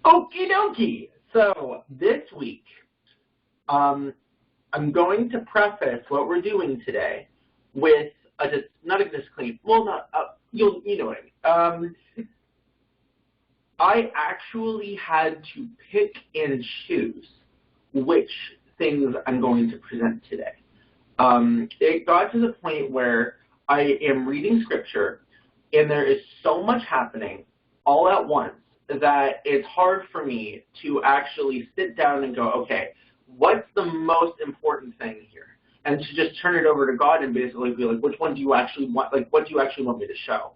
Okie dokie. So this week, I'm going to preface what we're doing today with not a disclaimer. Well, not you know what I mean. I actually had to pick and choose which things I'm going to present today. It got to the point where I am reading scripture, and there is so much happening all at once that it's hard for me to actually sit down and go, okay, what's the most important thing here? And to just turn it over to God and basically be like, which one do you actually want? Like, what do you actually want me to show?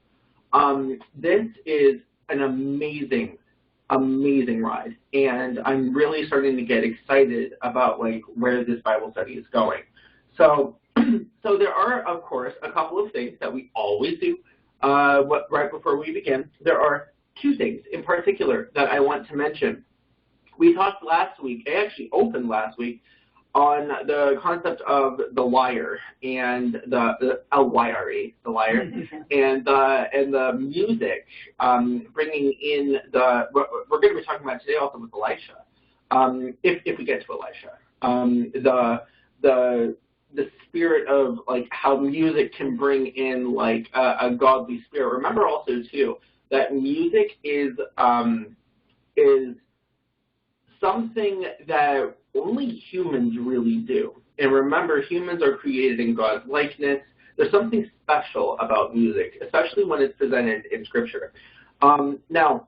This is an amazing ride, and I'm really starting to get excited about like where this Bible study is going. So, so there are, of course, a couple of things that we always do right before we begin. There are two things in particular that I want to mention. We talked last week, I actually opened last week, on the concept of the lyre and the L-Y-R-E, the lyre, and the music, bringing in we're going to be talking about today also with Elisha, if we get to Elisha, the spirit of like how music can bring in like a godly spirit. Remember also too that music is something that only humans really do. And remember, humans are created in God's likeness. There's something special about music, especially when it's presented in Scripture. Now,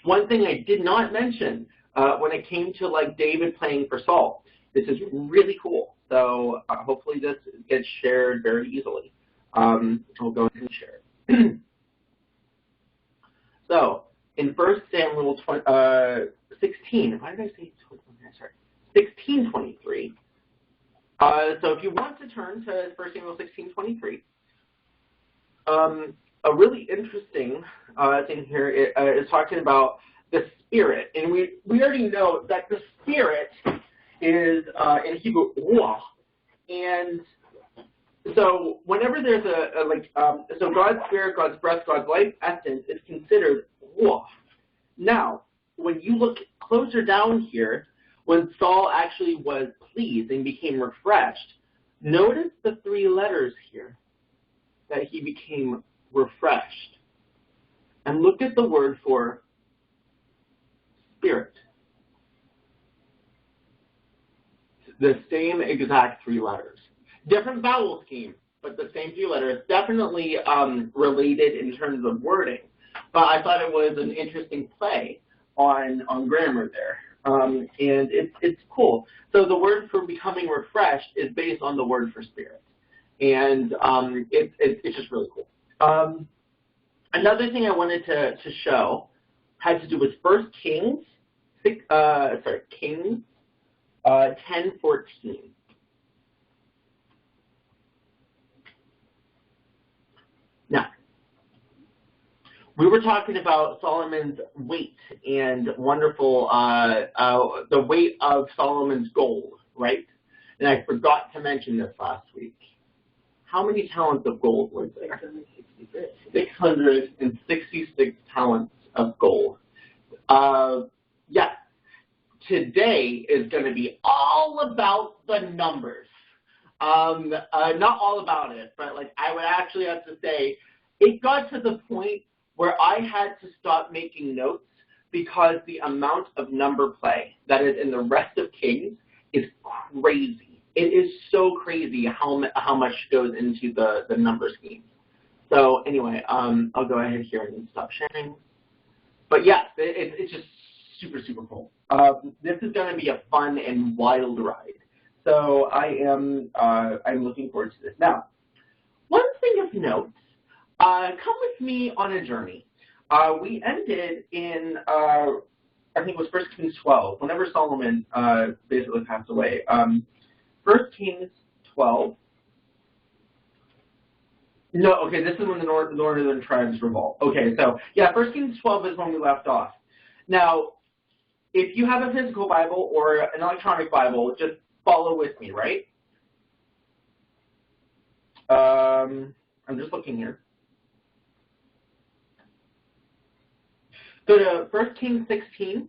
one thing I did not mention when it came to like David playing for Saul, this is really cool. So hopefully this gets shared very easily. I'll go ahead and share it. So in 1 Samuel 16, why did I say 16:23? So if you want to turn to 1 Samuel 16:23, a really interesting thing here is talking about the Spirit. And we already know that the Spirit is in Hebrew, ruach. And so whenever there's so God's Spirit, God's breath, God's life essence is considered ruach. Now, when you look closer down here, when Saul actually was pleased and became refreshed, notice the three letters here, that he became refreshed. And look at the word for spirit. The same exact three letters. Different vowel scheme, but the same few letters. Definitely related in terms of wording. But I thought it was an interesting play on grammar there. And it's cool. So the word for becoming refreshed is based on the word for spirit. And it's just really cool. Another thing I wanted to show had to do with 1 Kings, Kings 10:14. Now, we were talking about Solomon's weight and wonderful, the weight of Solomon's gold, right? And I forgot to mention this last week. How many talents of gold was there? 666 talents of gold. Yes, today is going to be all about the numbers. Not all about it, but like I would actually have to say, it got to the point where I had to stop making notes because the amount of number play that is in the rest of Kings is crazy. It is so crazy how much goes into the number scheme. So anyway, I'll go ahead here and stop sharing. But yes, it's just super, super cool. This is going to be a fun and wild ride. So I'm looking forward to this. Now, one thing of note, come with me on a journey. We ended in, I think it was 1 Kings 12, whenever Solomon basically passed away. 1 Kings 12. No, okay, this is when the northern tribes revolt. Okay, so, yeah, 1 Kings 12 is when we left off. Now, if you have a physical Bible or an electronic Bible, just follow with me, right? I'm just looking here. Go to 1 Kings 16.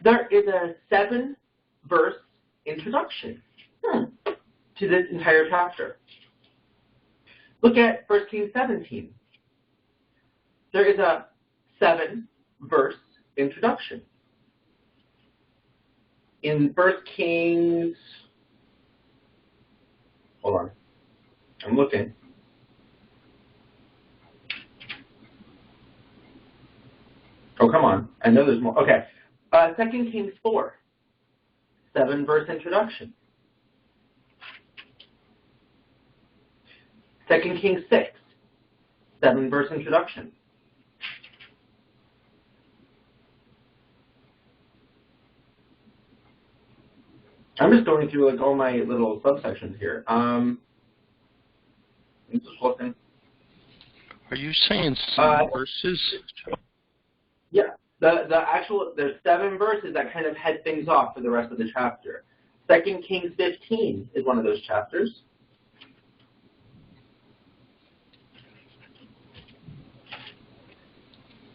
There is a 7-verse introduction to this entire chapter. Look at 1 Kings 17. There is a 7-verse introduction. In 1 Kings, hold on, I'm looking. Oh, come on, I know there's more. Okay, 2 Kings 4, 7-verse introduction. 2 Kings 6, 7-verse introduction. I'm just going through like all my little subsections here. I'm just looking. Are you saying 7 verses? Yeah, the actual, there's 7 verses that kind of head things off for the rest of the chapter. 2 Kings 15 is one of those chapters.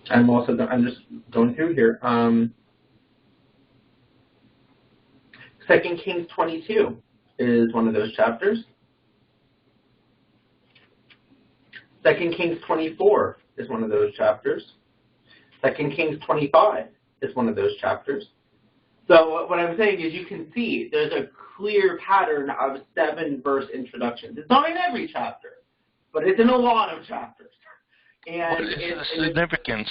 I'm just going through here. 2 Kings 22 is one of those chapters. 2 Kings 24 is one of those chapters. 2 Kings 25 is one of those chapters. So what I'm saying is you can see there's a clear pattern of 7-verse introductions. It's not in every chapter, but it's in a lot of chapters. And what is the significance?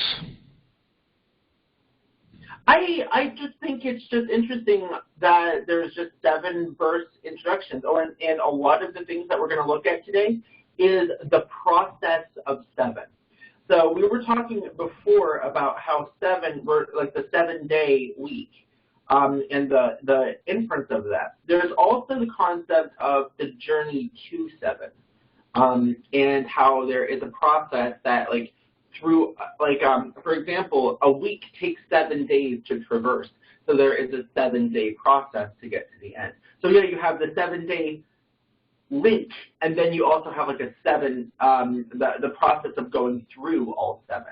I just think it's just interesting that there's just 7-verse introductions. And a lot of the things that we're going to look at today is the process of 7. So we were talking before about how 7 were like the 7-day week and the inference of that. There's also the concept of the journey to 7 and how there is a process that like through, like, for example, a week takes 7 days to traverse. So there is a 7-day process to get to the end. So yeah, you have the 7-day link, and then you also have like a 7, the process of going through all 7.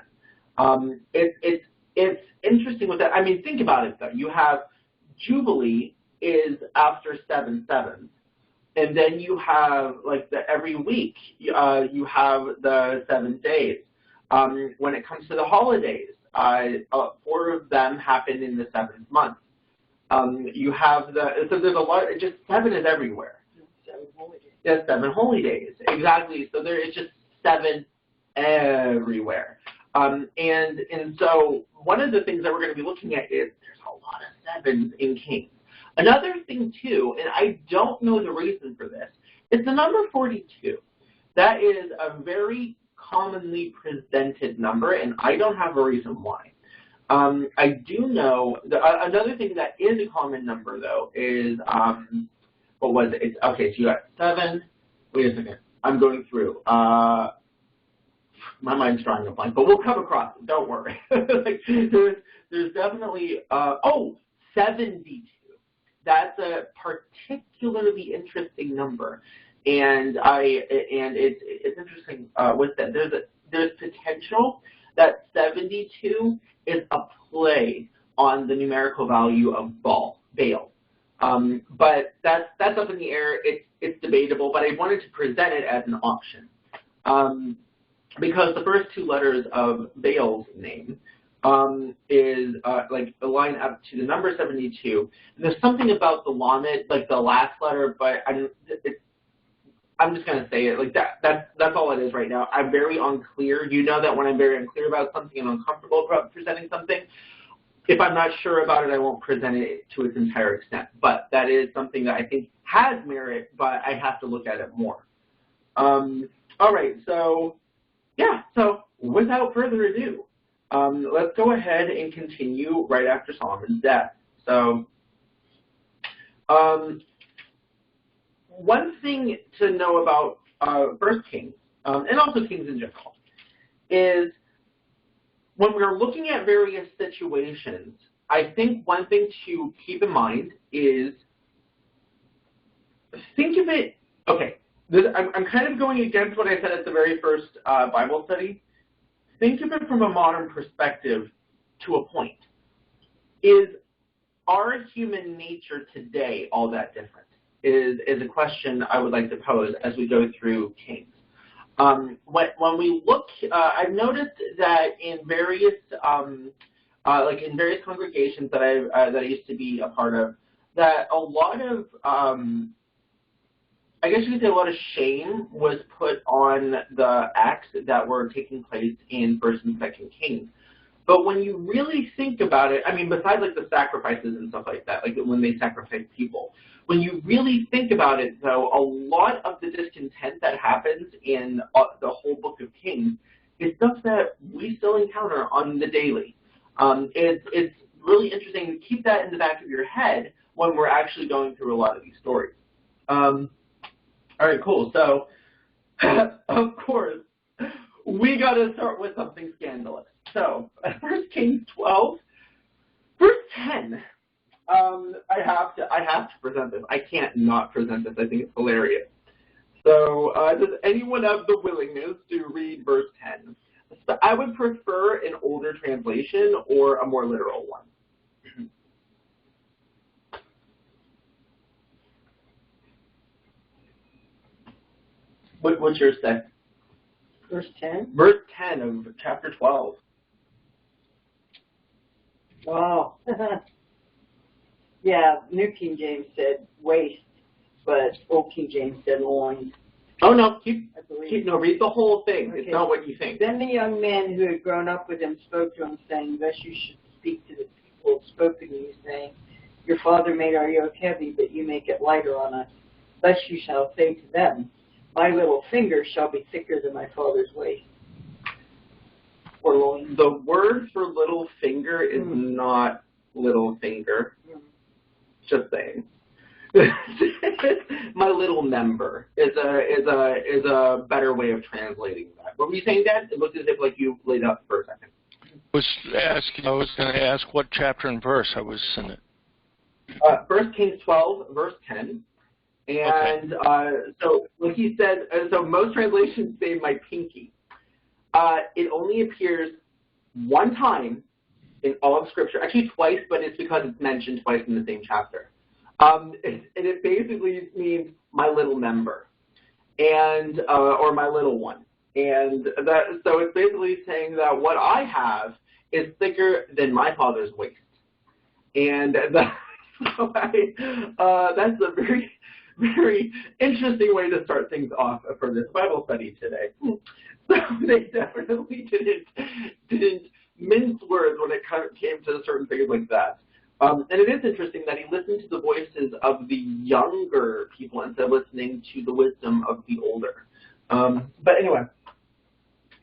It's interesting with that. I mean, think about it though. You have Jubilee is after 7 sevens, and then you have like every week you have the 7 days. When it comes to the holidays, 4 of them happen in the 7th month. You have so there's a lot, just 7 is everywhere. 7 holy days. Yeah, 7 holy days, exactly. So there is just 7 everywhere. And so one of the things that we're going to be looking at is there's a lot of 7s in Kings. Another thing too, and I don't know the reason for this, is the number 42. That is a very commonly presented number, and I don't have a reason why. I do know, another thing that is a common number, though, is, what was it? It's, okay, so you got 7, wait a second, I'm going through. My mind's drawing a blank, but we'll come across it, don't worry. Like, there's definitely, 72. That's a particularly interesting number. And it's interesting with that. There's potential that 72 is a play on the numerical value of Baal. But that's up in the air. It's debatable. But I wanted to present it as an option because the first 2 letters of Baal's name is like the line up to the number 72. And there's something about the lamed, like the last letter, but I'm just going to say it like that. That's all it is right now. I'm very unclear. You know that when I'm very unclear about something and uncomfortable about presenting something, if I'm not sure about it, I won't present it to its entire extent. But that is something that I think has merit, but I have to look at it more. All right, so yeah, so without further ado, let's go ahead and continue right after Solomon's death. So one thing to know about First Kings, and also Kings in general, is when we're looking at various situations, I think one thing to keep in mind is think of it, okay, I'm kind of going against what I said at the very first Bible study. think of it from a modern perspective to a point. Is our human nature today all that different? Is a question I would like to pose as we go through Kings. When we look, I've noticed that in various, like in various congregations that I used to be a part of, that a lot of, I guess you could say a lot of shame was put on the acts that were taking place in First and Second Kings. But when you really think about it, I mean, besides like the sacrifices and stuff like that, like when they sacrifice people, when you really think about it, though, a lot of the discontent that happens in the whole book of Kings is stuff that we still encounter on the daily. It's really interesting to keep that in the back of your head when we're actually going through a lot of these stories. All right, cool. So, of course, we got to start with something scandalous. So, 1 Kings 12, verse 10. I have to present this. I can't not present this. I think it's hilarious. So, does anyone have the willingness to read verse 10? So I would prefer an older translation or a more literal one. What's yours say? Verse 10? Verse 10 of chapter 12. Wow. Yeah, New King James said waist, but Old King James said loins. Oh, no, read the whole thing. Okay. It's not what you think. Then the young men who had grown up with him spoke to him, saying, "Thus you should speak to the people who spoke to you, saying, Your father made our yoke heavy, but you make it lighter on us. Thus you shall say to them, My little finger shall be thicker than my father's waist." Or loins. The word for little finger is not little finger. Just saying. My little member is a better way of translating that. What were you saying, Dad? It looked as if like you laid out for a second. I was going to ask what chapter and verse I was in it. 1 Kings 12, verse 10. And okay. So what he said, so most translations say my pinky. It only appears one time in all of Scripture, actually twice, but it's because it's mentioned twice in the same chapter. And it basically means my little member, and or my little one. And so it's basically saying that what I have is thicker than my father's waist. And that's a very, very interesting way to start things off for this Bible study today. So they definitely didn't mince words when it came to certain things like that. And it is interesting that he listened to the voices of the younger people instead of listening to the wisdom of the older. But anyway,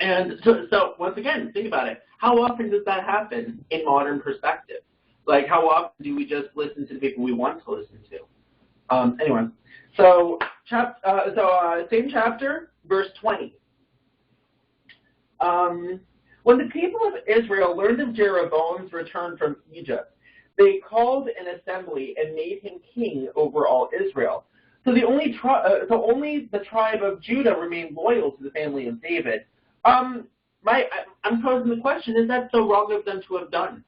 and so once again, think about it. How often does that happen in modern perspective? Like, how often do we just listen to the people we want to listen to? Anyway, so same chapter, verse 20. When the people of Israel learned of Jeroboam's return from Egypt, they called an assembly and made him king over all Israel. So only the tribe of Judah remained loyal to the family of David. I'm posing the question: is that so wrong of them to have done,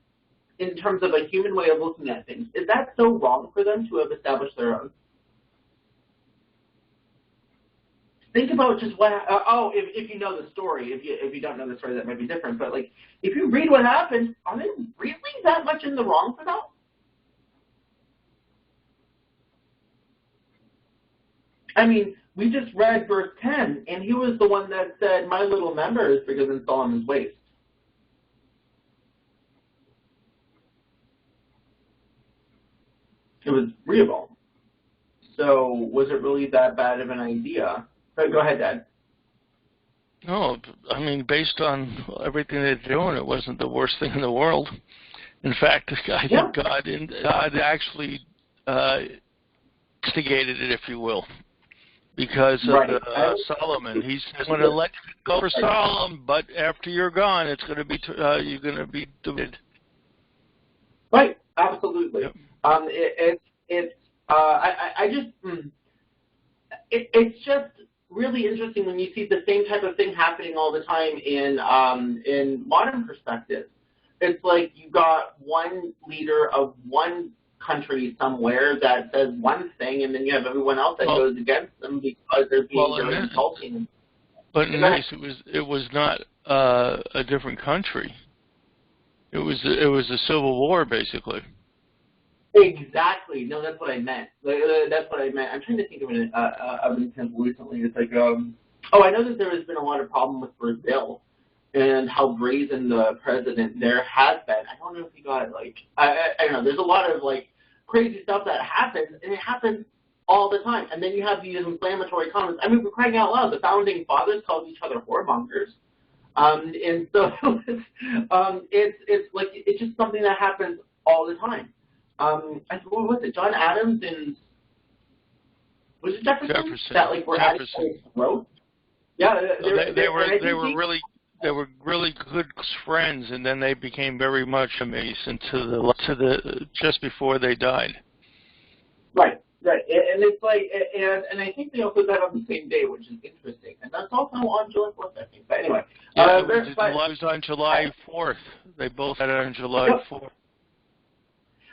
in terms of a human way of looking at things? Is that so wrong for them to have established their own? Think about just what. If you know the story. If you don't know the story, that might be different. But like, if you read what happened, are they really that much in the wrong for that? I mean, we just read verse 10, and he was the one that said, "My little member is bigger than Solomon's waist." It was Rehoboam. So was it really that bad of an idea? Go ahead, Dad. No, I mean, based on everything they're doing, it wasn't the worst thing in the world. In fact, I think God actually instigated it, going to let Solomon. He says, "I'm going to let you go for Solomon, but after you're gone, it's going to be you're going to be divided." Right, absolutely. Yep. It's just really interesting when you see the same type of thing happening all the time in modern perspective. It's like you got one leader of one country somewhere that says one thing, and then you have everyone else that goes against them because they're being very insulting. But nice, it was not a different country. It was a civil war, basically. Exactly. No, that's what I meant. That's what I meant. I'm trying to think of an example recently. It's like, I know that there has been a lot of problem with Brazil and how brazen the president there has been. I don't know if he got, like, I don't know. There's a lot of, like, crazy stuff that happens, and it happens all the time. And then you have these inflammatory comments. I mean, we're crying out loud. The founding fathers called each other whoremongers. And so it's like, it's just something that happens all the time. What was it? John Adams and was it Jefferson? That like were at his throat. Yeah, they were really good friends, and then they became very much enemies to the just before they died. Right, and it's like, and I think they also died on the same day, which is interesting, and that's also on July 4th, I think. But anyway, it was on July 4th. They both had it on July 4th.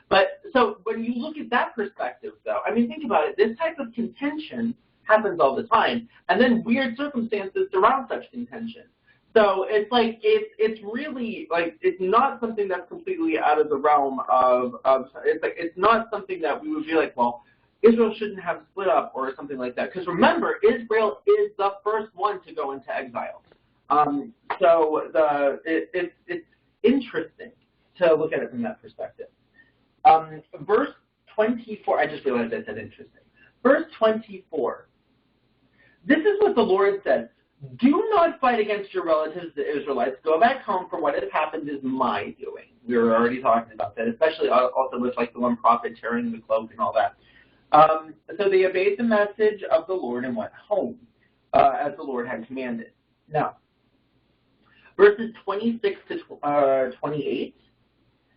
But so when you look at that perspective, though, I mean, think about it. This type of contention happens all the time, and then weird circumstances surround such contention. So it's like it's really like it's not something that's completely out of the realm of it's like it's not something that we would be like, well, Israel shouldn't have split up or something like that. Because remember, Israel is the first one to go into exile. So it's interesting to look at it from that perspective. Verse 24, I just realized I said interesting. Verse 24, this is what the Lord says. Do not fight against your relatives, the Israelites. Go back home, for what has happened is my doing. We were already talking about that, especially also with like the one prophet tearing the cloak and all that. So they obeyed the message of the Lord and went home, as the Lord had commanded. Now, verses 26 to 28.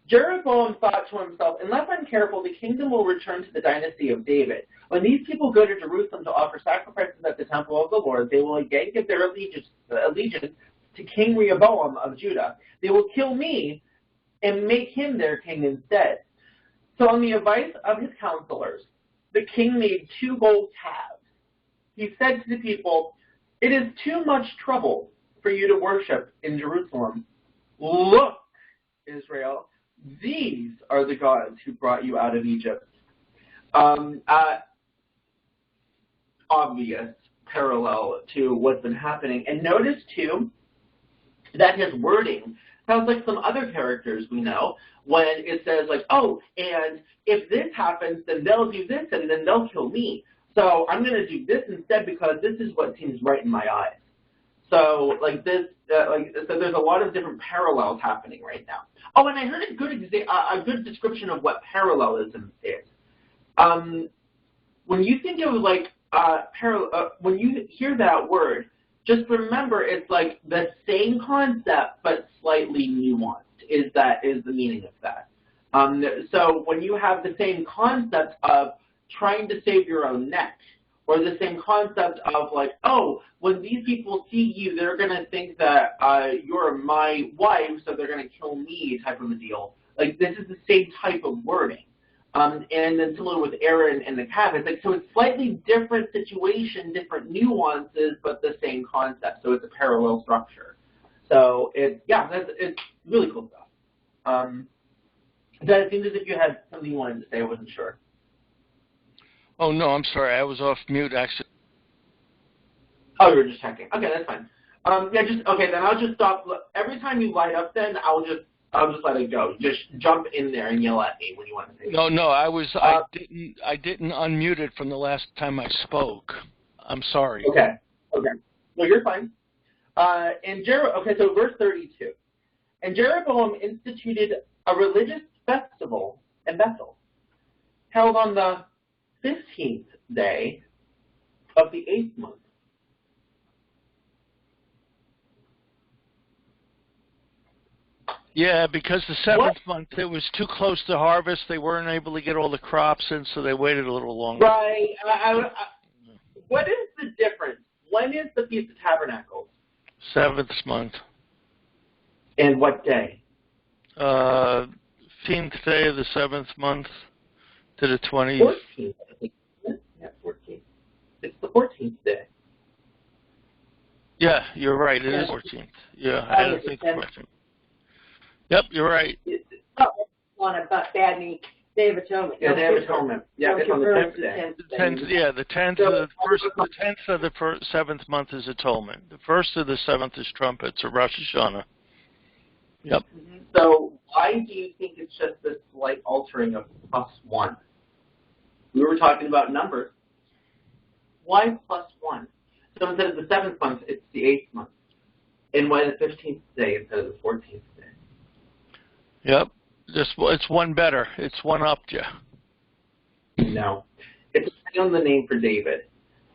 Jeroboam thought to himself, unless I'm careful, the kingdom will return to the dynasty of David. When these people go to Jerusalem to offer sacrifices at the temple of the Lord, they will again give their allegiance to King Rehoboam of Judah. They will kill me and make him their king instead. So on the advice of his counselors, the king made 2 gold calves. He said to the people, it is too much trouble for you to worship in Jerusalem. Look, Israel, these are the gods who brought you out of Egypt. Obvious parallel to what's been happening. And notice, too, that his wording sounds like some other characters we know when it says, like, oh, and if this happens, then they'll do this, and then they'll kill me. So I'm going to do this instead because this is what seems right in my eyes. So, like this, so there's a lot of different parallels happening right now. Oh, and I heard a good description of what parallelism is. When you think of like when you hear that word, just remember it's like the same concept but slightly nuanced. Is the meaning of that? So when you have the same concept of trying to save your own neck, or the same concept of like, oh, when these people see you, they're going to think that you're my wife, so they're going to kill me type of a deal. Like, this is the same type of wording. And then similar with Aaron and the calf, it's like, so it's slightly different situation, different nuances, but the same concept. So it's a parallel structure. So it's really cool stuff. It seems as if you had something you wanted to say. I wasn't sure. Oh, no, I'm sorry. I was off mute, actually. Oh, you were just checking. Okay, that's fine. Okay, then I'll just stop. Every time you light up, then I'll just let it go. Just jump in there and yell at me when you want to say something. No, I didn't unmute it from the last time I spoke. I'm sorry. Okay. No, you're fine. So verse 32. And Jeroboam instituted a religious festival in Bethel, held on the 15th day of the 8th month. Yeah, because the 7th month, it was too close to harvest. They weren't able to get all the crops in, so they waited a little longer. Right. What is the difference? when is the Feast of Tabernacles? 7th month. And what day? 15th day of the 7th month to the 20th. 14th, I think. Yeah, 14th. It's the 14th day. Yeah, you're right. It is 14th. Yeah, I didn't think 14th. Yep, you're right. On a bad meat. Day of Atonement. Yeah, Day of Atonement. Yeah, it's on the 10th day. The 10th of the 7th month is Atonement. The 1st of the 7th is Trumpets or Rosh Hashanah. Yep. So why do you think it's just this slight altering of +1? We were talking about numbers. Why +1? So instead of the 7th month, it's the 8th month. And why the 15th day instead of the 14th day? Yep. It's one better. It's one upped you. No. It's on the name for David.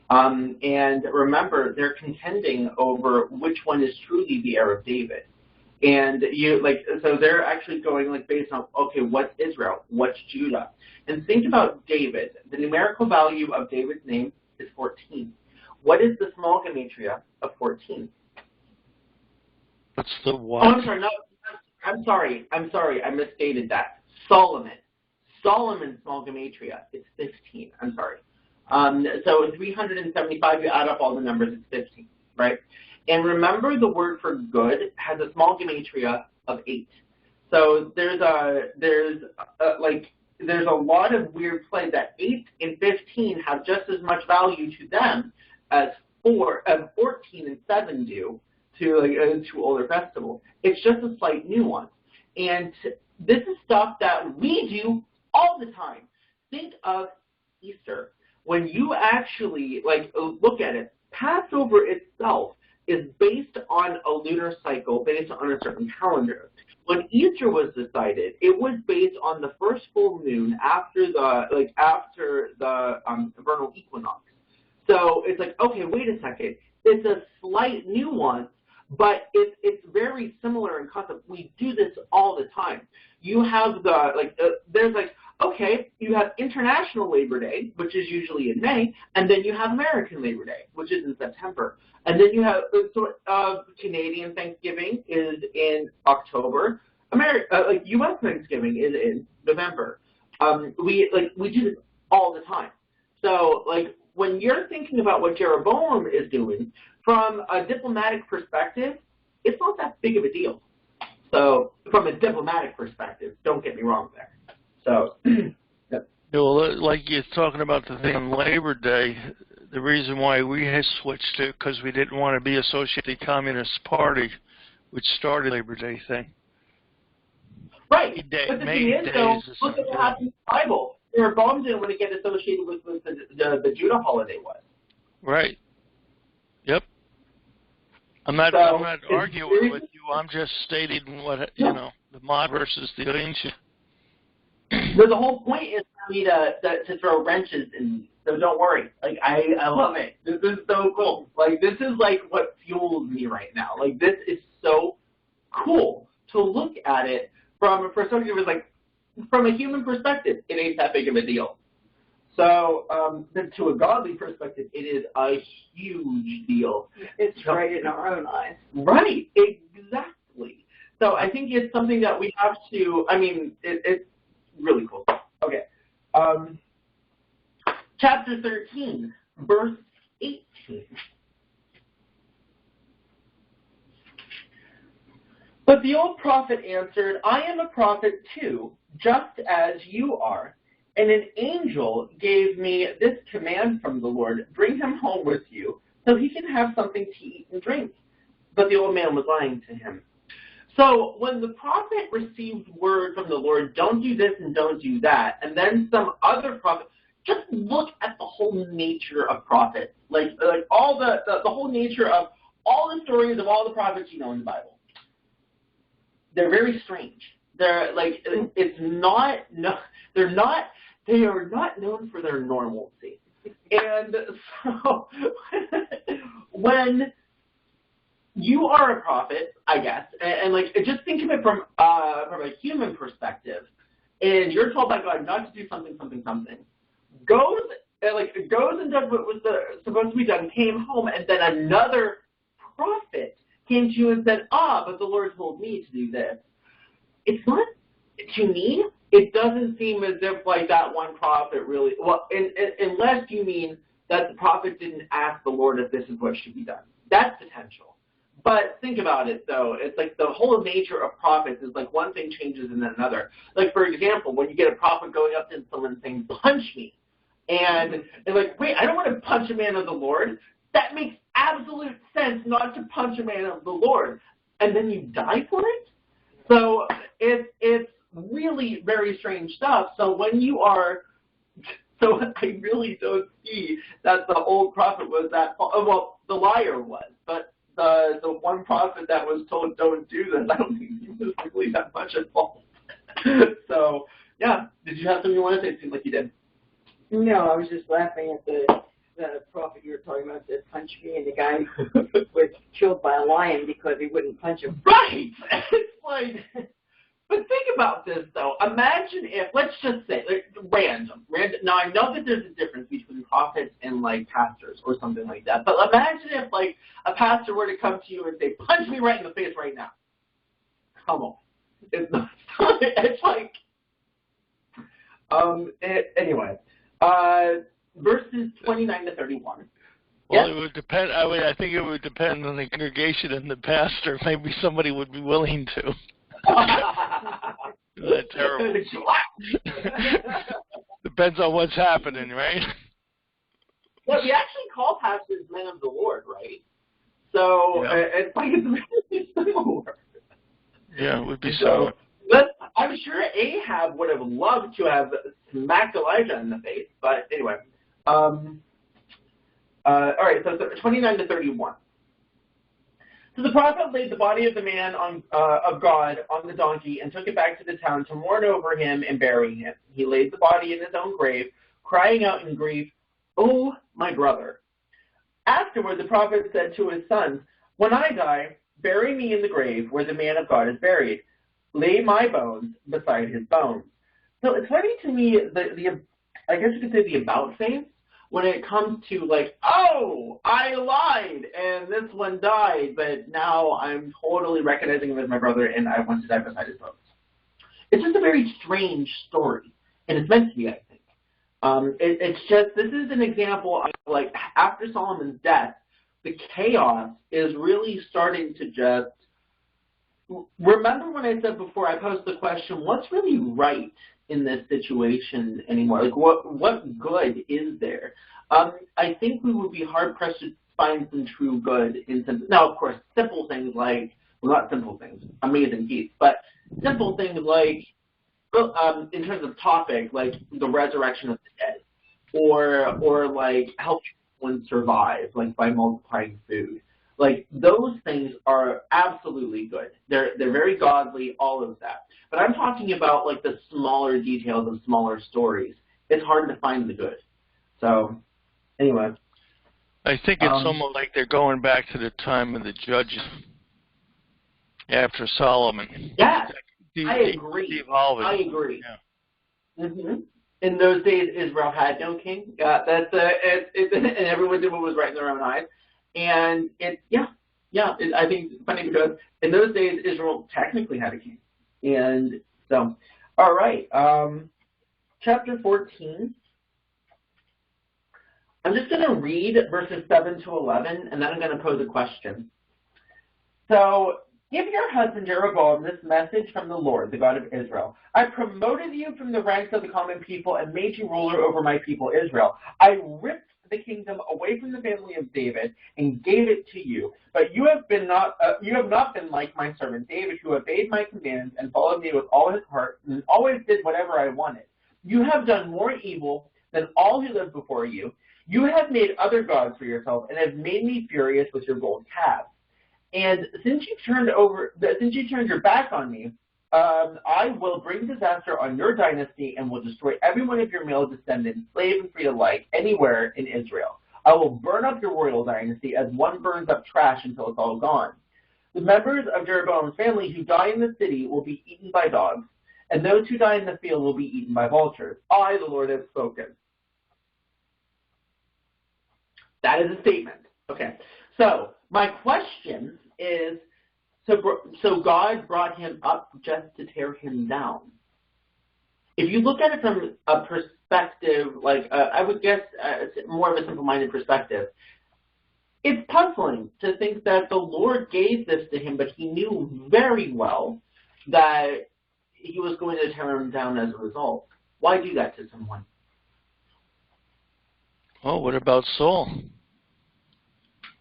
And remember, they're contending over which one is truly the heir of David. And so they're actually going based on, okay, what's Israel? What's Judah? And think about David. The numerical value of David's name is 14. What is the small gematria of 14? What's the what? Oh, I'm sorry. No, I'm sorry. I misstated that. Solomon. Solomon's small gematria is 15. I'm sorry. So 375, you add up all the numbers, it's 15, right? And remember, the word for good has a small gematria of 8. So there's a lot of weird play that 8 and 15 have just as much value to them as 14 and 7 do to older festivals. It's just a slight nuance. And this is stuff that we do all the time. Think of Easter. When you actually look at it, Passover itself is based on a lunar cycle, based on a certain calendar. When Easter was decided, it was based on the first full moon after the vernal equinox. So it's okay, wait a second. It's a slight nuance, but it's very similar in concept. We do this all the time. You have you have International Labor Day, which is usually in May, and then you have American Labor Day, which is in September. And then you have Canadian Thanksgiving is in October. U.S. Thanksgiving is in November. We do this all the time. So when you're thinking about what Jeroboam is doing, from a diplomatic perspective, it's not that big of a deal. So from a diplomatic perspective, don't get me wrong there. So, well, like you're talking about the thing on Labor Day, the reason why we had switched it because we didn't want to be associated with the Communist Party, which started Labor Day thing. Right. But the thing is, though, look at what happened in the Bible. Jeroboam didn't want to get associated with the Judah holiday was. Right. Yep. I'm not arguing with you. I'm just stating what, the mod versus the ancient. The whole point is for me to throw wrenches in these. So don't worry. I love it. This is so cool. This is what fuels me right now. This is so cool to look at it from a perspective from a human perspective, it ain't that big of a deal. So to a godly perspective, it is a huge deal. It's right in our own eyes. Right, exactly. So I think it's something that we have to, it's really cool. Okay. Chapter 13, verse 18. But the old prophet answered, I am a prophet too, just as you are. And an angel gave me this command from the Lord, bring him home with you, so he can have something to eat and drink. But the old man was lying to him. So when the prophet received word from the Lord, don't do this and don't do that, and then some other prophet, just look at the whole nature of prophets, all the whole nature of all the stories of all the prophets in the Bible. They're very strange. They're they are not known for their normalcy. And so when you are a prophet, I guess, and just think of it from a human perspective, and you're told by God not to do something, goes goes and does what was supposed to be done, came home, and then another prophet came to you and said, but the Lord told me to do this. It's not, to me, it doesn't seem as if that one prophet really, unless you mean that the prophet didn't ask the Lord if this is what should be done. That's potential. But think about it, though. It's the whole nature of prophets is one thing changes and then another. For example, when you get a prophet going up to someone saying, punch me, and they're wait, I don't want to punch a man of the Lord. That makes absolute sense not to punch a man of the Lord. And then you die for it? So it's really very strange stuff. So when you are, so I really don't see that the old prophet was that, well, the liar was, but the one prophet that was told don't do this, I don't think he was really that much at fault. So, yeah. Did you have something you wanted to say? It seemed like you did. No, I was just laughing at the prophet you were talking about that punched me, and the guy was killed by a lion because he wouldn't punch him. Right! It's but think about this, though. Imagine if, let's just say, random. Now, I know that there's a difference between prophets and, pastors or something like that, but imagine if, a pastor were to come to you and say, punch me right in the face right now. Come on. It's not, it's anyway. Verses 29 to 31. Well, yes? It would depend. I think it would depend on the congregation and the pastor. Maybe somebody would be willing to. That's terrible. Depends on what's happening, right? Well, we actually call pastors men of the Lord, right? So it's it's very similar. Yeah, it would be so. But I'm sure Ahab would have loved to have smacked Elijah in the face. But anyway, all right. So 29 to 31. So the prophet laid the body of the man of God on the donkey and took it back to the town to mourn over him and bury him. He laid the body in his own grave, crying out in grief, "Oh, my brother." Afterward, the prophet said to his sons, "When I die, bury me in the grave where the man of God is buried. Lay my bones beside his bones." So it's funny to me, I guess you could say the about face, when it comes to oh, I lied and this one died, but now I'm totally recognizing him as my brother and I want to die beside his bones. It's just a very strange story, and it's meant to be, I think. It's just, this is an example of after Solomon's death, the chaos is really starting to just, remember when I said before, I posed the question, what's really right in this situation anymore? What good is there? I think we would be hard-pressed to find some true good in some, now, of course, simple things not simple things, amazing feats, but simple things in terms of topic, the resurrection of the dead, or help someone survive, by multiplying food. Those things are absolutely good. They're very godly, all of that. But I'm talking about, the smaller details of smaller stories. It's hard to find the good. So, anyway. I think it's almost like they're going back to the time of the judges after Solomon. Yeah, I agree. I agree. Yeah. Mm-hmm. In those days, Israel had no king. And everyone did what was right in their own eyes. And I think it's funny because in those days, Israel technically had a king. And so, all right, chapter 14. I'm just going to read verses 7 to 11, and then I'm going to pose a question. So, give your husband Jeroboam this message from the Lord, the God of Israel. I promoted you from the ranks of the common people and made you ruler over my people Israel. I ripped the kingdom away from the family of David and gave it to you. But you have not been like my servant David, who obeyed my commands and followed me with all his heart and always did whatever I wanted. You have done more evil than all who lived before you. You have made other gods for yourself and have made me furious with your gold calves. And since you turned your back on me, I will bring disaster on your dynasty and will destroy every one of your male descendants, slave and free alike, anywhere in Israel. I will burn up your royal dynasty as one burns up trash until it's all gone. The members of Jeroboam's family who die in the city will be eaten by dogs, and those who die in the field will be eaten by vultures. I, the Lord, have spoken. That is a statement. Okay. So my question is, so God brought him up just to tear him down. If you look at it from a perspective, like I would guess more of a simple-minded perspective, it's puzzling to think that the Lord gave this to him, but he knew very well that he was going to tear him down as a result. Why do that to someone? Oh, what about Saul?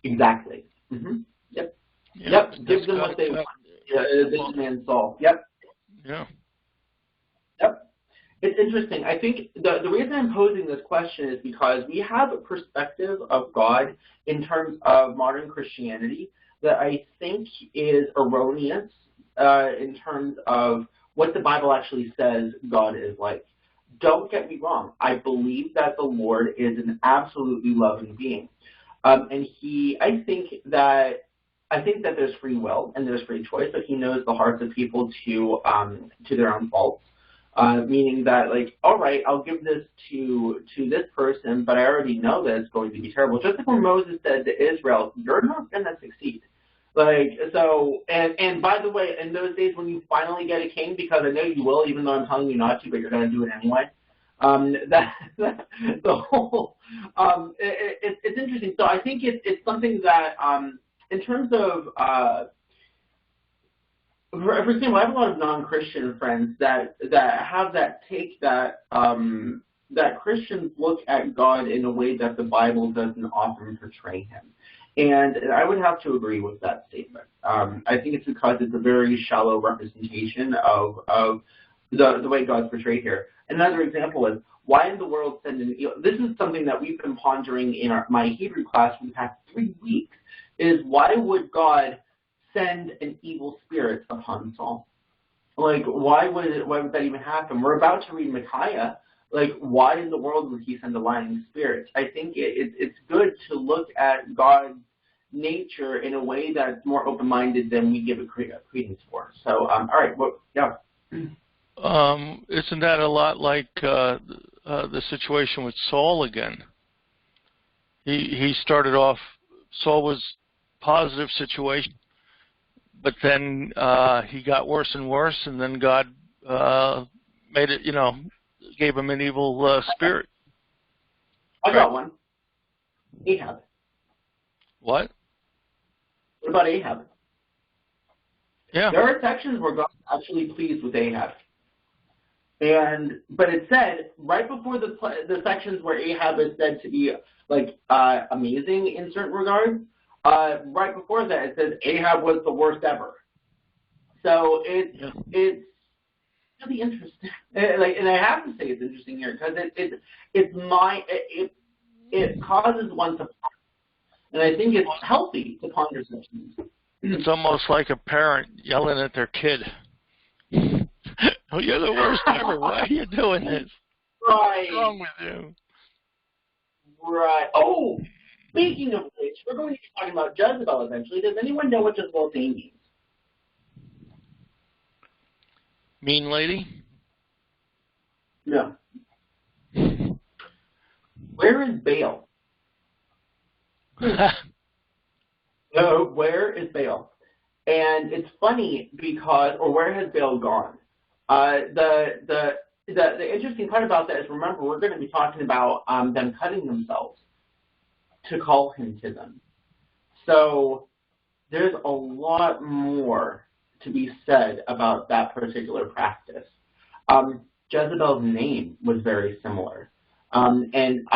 Exactly. Mm-hmm. Yep. Yep. Give them what they want. This man Saul. Yep. Yeah. Yep. It's interesting. I think the reason I'm posing this question is because we have a perspective of God in terms of modern Christianity that I think is erroneous in terms of what the Bible actually says God is like. Don't get me wrong. I believe that the Lord is an absolutely loving being. And I think that there's free will and there's free choice, but he knows the hearts of people to their own faults. Meaning that, like, all right, I'll give this to this person, but I already know that it's going to be terrible. Just like when Moses said to Israel, you're not going to succeed. Like, so, and by the way, in those days when you finally get a king, because I know you will, even though I'm telling you not to, but you're going to do it anyway, the whole, it's interesting. So I think it's something that, in terms of, for example, I have a lot of non-Christian friends that have that take that that Christians look at God in a way that the Bible doesn't often portray him. And I would have to agree with that statement. I think it's because it's a very shallow representation of the way God's portrayed here. Another example is, why in the world send an evil? This is something that we've been pondering in my Hebrew class for the past 3 weeks, is why would God send an evil spirit upon Saul? Like, why would that even happen? We're about to read Micaiah. Like, why in the world would he send a lying spirit? I think it's good to look at God's nature in a way that's more open-minded than we give it credence for. So, all right, well, yeah. Isn't that a lot like the situation with Saul again? He started off, Saul was positive situation, but then he got worse and worse, and then God made it, gave him an evil spirit. I got one. Ahab. What? What about Ahab? Yeah. There are sections where God's actually pleased with Ahab. But it said, right before the sections where Ahab is said to be, like, amazing in certain regards, right before that it says Ahab was the worst ever. So it's really interesting. And I have to say it's interesting here because it causes one to ponder. And I think it's healthy to ponder such things. It's almost like a parent yelling at their kid. Oh, you're the worst ever. Why are you doing this? Right. What's wrong with you? Right. Oh, speaking of which, we're going to be talking about Jezebel eventually. Does anyone know what Jezebel's name means? Mean lady? No. Where is Baal? No, where is Baal? And it's funny because, or where has Baal gone? The interesting part about that is, remember, we're going to be talking about them cutting themselves to call him to them. So there's a lot more to be said about that particular practice. Jezebel's name was very similar. And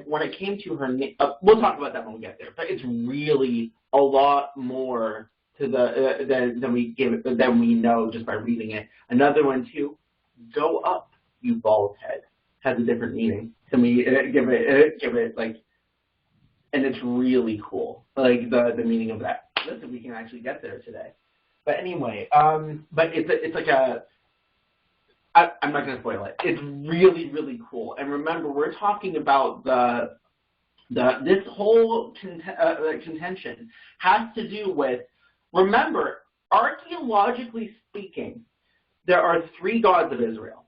when it came to her name, we'll talk about that when we get there. But it's really a lot more to than we know just by reading it. Another one too, "Go up, you bald head," has a different meaning. To me, give it like, and it's really cool. Like the meaning of that. Listen, we can actually get there today. But anyway, but it's like a. I'm not going to spoil it. It's really, really cool. And remember, we're talking about this whole contention has to do with, remember, archaeologically speaking, there are 3 gods of Israel.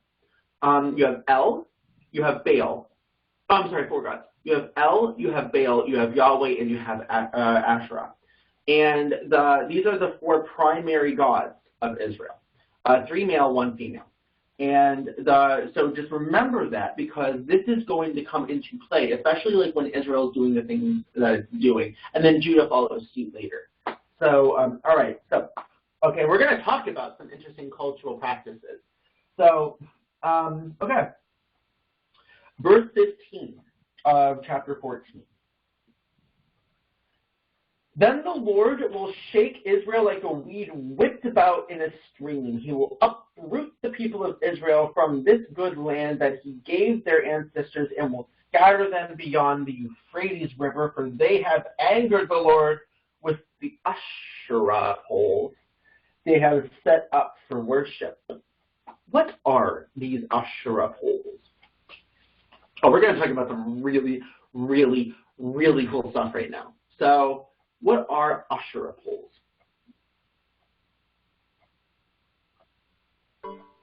You have El, you have Baal. I'm sorry, 4 gods. You have El, you have Baal, you have Yahweh, and you have Asherah. And these are the 4 primary gods of Israel. 3 male, 1 female. And so just remember that, because this is going to come into play, especially like when Israel is doing the things that it's doing, and then Judah follows suit later. So, all right. So, okay, we're going to talk about some interesting cultural practices. So, okay. Verse 15 of chapter 14. Then the Lord will shake Israel like a weed whipped about in a stream. He will uproot the people of Israel from this good land that he gave their ancestors, and will scatter them beyond the Euphrates River, for they have angered the Lord with the Asherah poles they have set up for worship. What are these Asherah poles? Oh, we're going to talk about some really, really, really cool stuff right now. So, what are Asherah poles?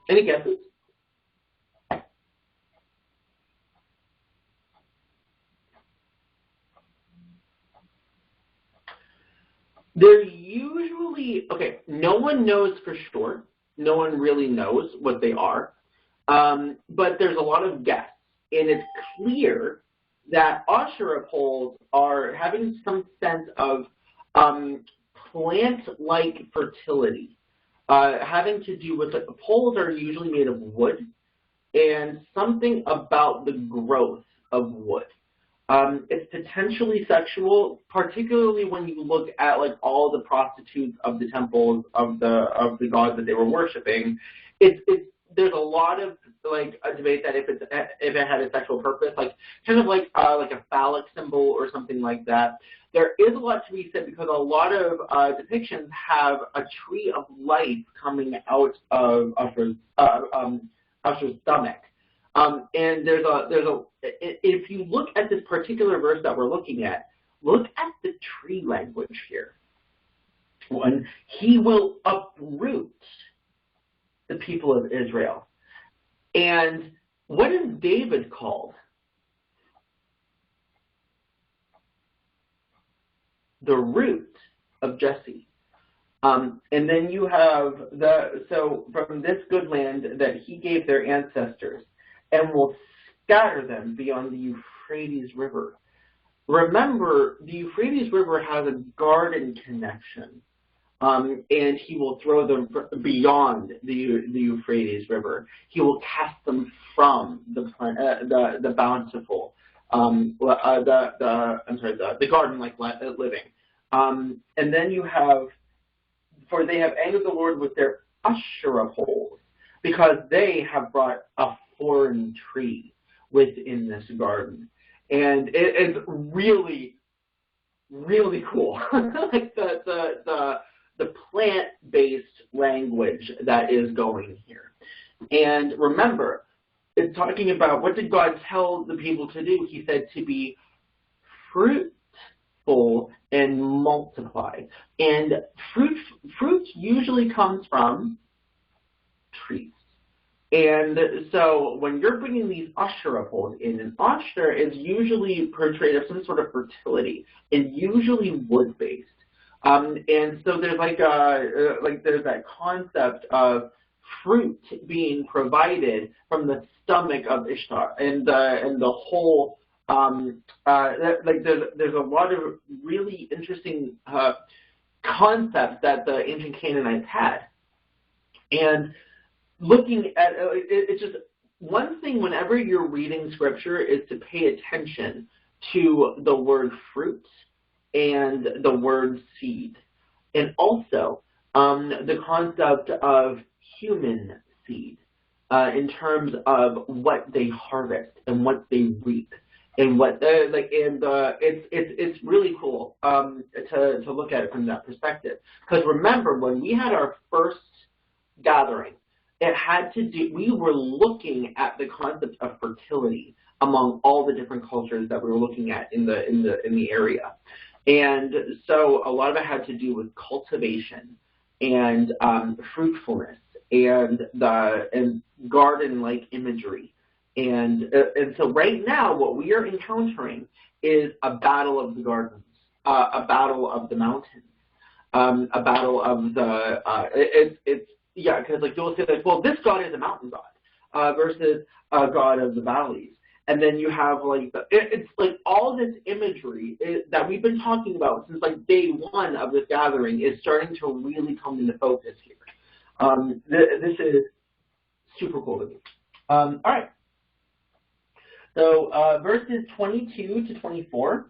Any guesses? They're usually, okay, no one knows for sure. No one really knows what they are. But there's a lot of guess. And it's clear that Asherah poles are having some sense of plant-like fertility, having to do with, poles are usually made of wood, and something about the growth of wood. It's potentially sexual, particularly when you look at like all the prostitutes of the temples of the gods that they were worshiping. There's a lot of like a debate that if it had a sexual purpose, like kind of like a phallic symbol or something like that. There is a lot to be said, because a lot of depictions have a tree of life coming out of Usher's stomach. And there's a if you look at this particular verse that we're looking at, look at the tree language here. One, he will uproot the people of Israel. And what is David called? The root of Jesse. And then you have so from this good land that he gave their ancestors, and will scatter them beyond the Euphrates River. Remember, the Euphrates River has a garden connection, and he will throw them beyond the Euphrates River. He will cast them from the bountiful, the garden-like living. And then you have, for they have angered the Lord with their Asherah poles, because they have brought a foreign tree within this garden. And it's really, really cool. Like the plant-based language that is going here. And remember, it's talking about, what did God tell the people to do? He said to be fruitful and multiply. And fruit usually comes from trees. And so when you're bringing these Asherah poles in, an Asher is usually portrayed as some sort of fertility, and usually wood-based. And so there's there's that concept of fruit being provided from the stomach of Ishtar, and the whole there's a lot of really interesting concepts that the ancient Canaanites had. And looking at it's just one thing whenever you're reading scripture is to pay attention to the word fruit and the word seed, and also the concept of human seed in terms of what they harvest and what they reap, and what it's really cool to look at it from that perspective. Because remember, when we had our first gathering, it had to do, we were looking at the concept of fertility among all the different cultures that we were looking at in the area. And so a lot of it had to do with cultivation and fruitfulness and garden-like imagery. And so right now, what we are encountering is a battle of the gardens, a battle of the mountains, a battle of the, because like you'll say like, well, this God is a mountain God versus a God of the valleys. And then you have like, it's like all this imagery that we've been talking about since like day one of this gathering is starting to really come into focus here. This is super cool to me. All right. So verses 22 to 24.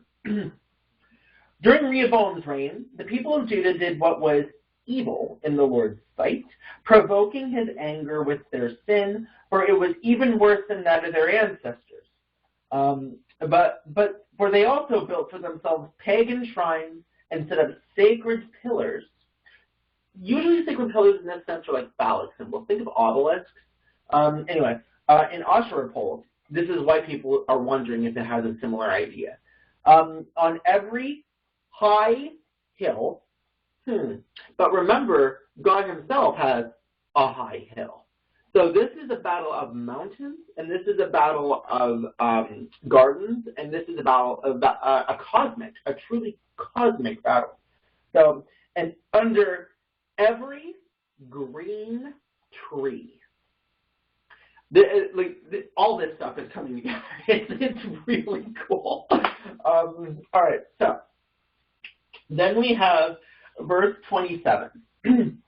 During Rehoboam's reign, the people of Judah did what was evil in the Lord's sight, provoking his anger with their sin, for it was even worse than that of their ancestors. But for they also built for themselves pagan shrines and set up sacred pillars. Usually sacred pillars in this sense are like phallic symbols. Think of obelisks. Anyway, in Asherah poles, this is why people are wondering if it has a similar idea. On every high hill, but remember, God himself has a high hill. So this is a battle of mountains, and this is a battle of gardens, and this is a battle of a truly cosmic battle. So, and under every green tree, all this stuff is coming together. It's really cool. All right, so then we have verse 27. King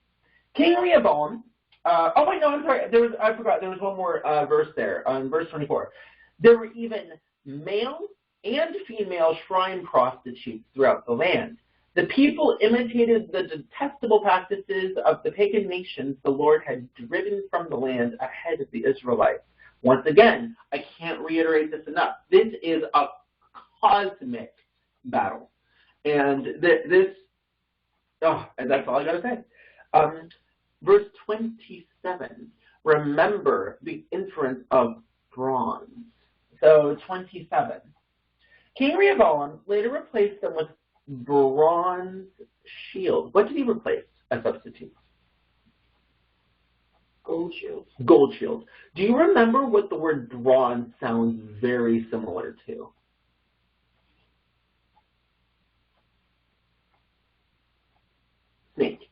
Rehoboam. Oh wait, no, I'm sorry. I forgot. There was one more verse there. Verse 24. There were even male and female shrine prostitutes throughout the land. The people imitated the detestable practices of the pagan nations the Lord had driven from the land ahead of the Israelites. Once again, I can't reiterate this enough. This is a cosmic battle. And and that's all I got to say. Verse 27, remember the inference of bronze. So 27. King Rehoboam later replaced them with bronze shields. What did he replace as substitutes? Gold shields. Gold shields. Do you remember what the word bronze sounds very similar to? Snake.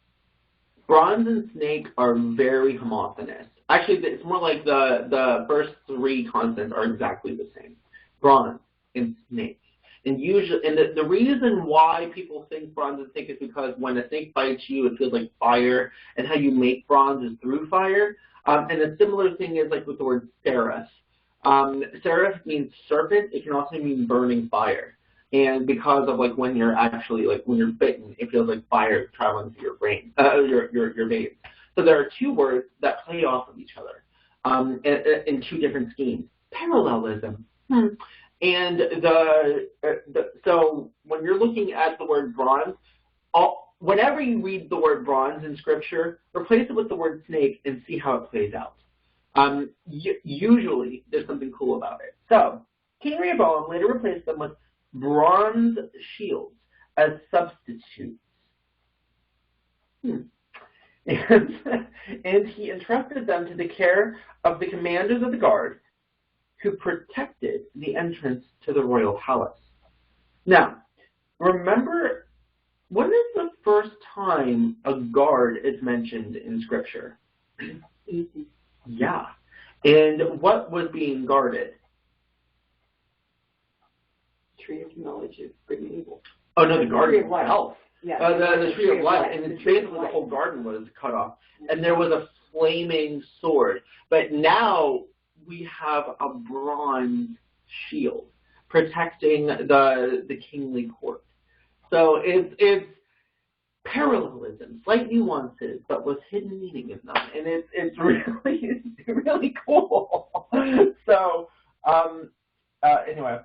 Bronze and snake are very homophonous. Actually, it's more like the first three consonants are exactly the same. Bronze and snake. And usually, and the reason why people think bronze and snake is because when a snake bites you, it feels like fire, and how you make bronze is through fire. And a similar thing is like with the word seraph. Seraph means serpent. It can also mean burning fire. And because of like when you're actually like when you're bitten, it feels like fire traveling through your brain, your veins. So there are two words that play off of each other in two different schemes. Parallelism. And so when you're looking at the word bronze, whenever you read the word bronze in Scripture, replace it with the word snake and see how it plays out. Usually, there's something cool about it. So King Rehoboam later replaced them with bronze shields as substitutes. And he entrusted them to the care of the commanders of the guard who protected the entrance to the royal palace. Now, remember, when is the first time a guard is mentioned in Scripture? Yeah. And what was being guarded? Tree of knowledge of good and evil. Oh, no, the garden itself. Yeah. The tree of life. And it's basically the whole garden was cut off. And there was a flaming sword. But now we have a bronze shield protecting the kingly court. So it's parallelism, slight nuances, but with hidden meaning in them. And it's really cool. So, anyway.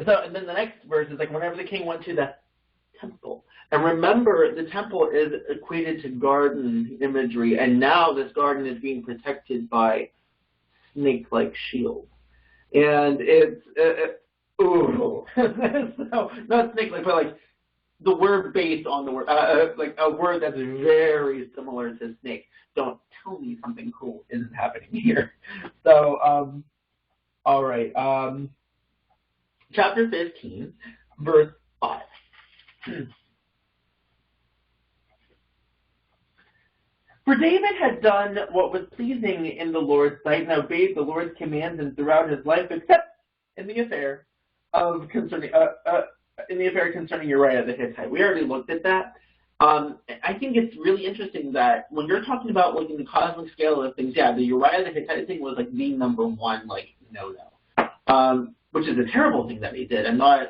So, and then the next verse is like, whenever the king went to the temple. And remember, the temple is equated to garden imagery, and now this garden is being protected by snake-like shields. And it's, so, not snake-like, but like the word based on the word, like a word that's very similar to snake. Don't tell me something cool isn't happening here. So, So, all right. Chapter 15, verse 5. For David had done what was pleasing in the Lord's sight and obeyed the Lord's commands and throughout his life, except in the affair concerning Uriah the Hittite. We already looked at that. I think it's really interesting that when you're talking about like in the cosmic scale of things, yeah, the Uriah the Hittite thing was like the number one no, which is a terrible thing that he did. I'm not,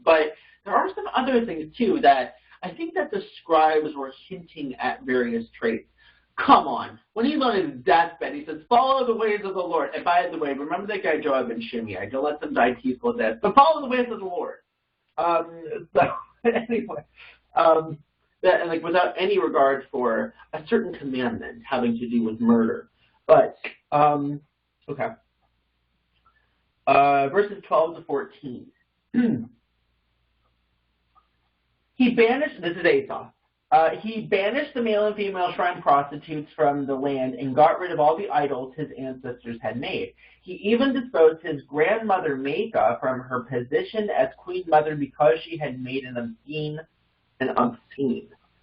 but there are some other things too that I think that the scribes were hinting at various traits. Come on. When he's on his deathbed, he says, follow the ways of the Lord. And by the way, remember that guy Joab and Shimei. Don't let them die peaceful deaths, but follow the ways of the Lord. Anyway, and like without any regard for a certain commandment having to do with murder. But, okay. Verses 12 to 14. He banished, this is Asaph, he banished the male and female shrine prostitutes from the land and got rid of all the idols his ancestors had made. He even disposed his grandmother Maacah from her position as queen mother because she had made an obscene.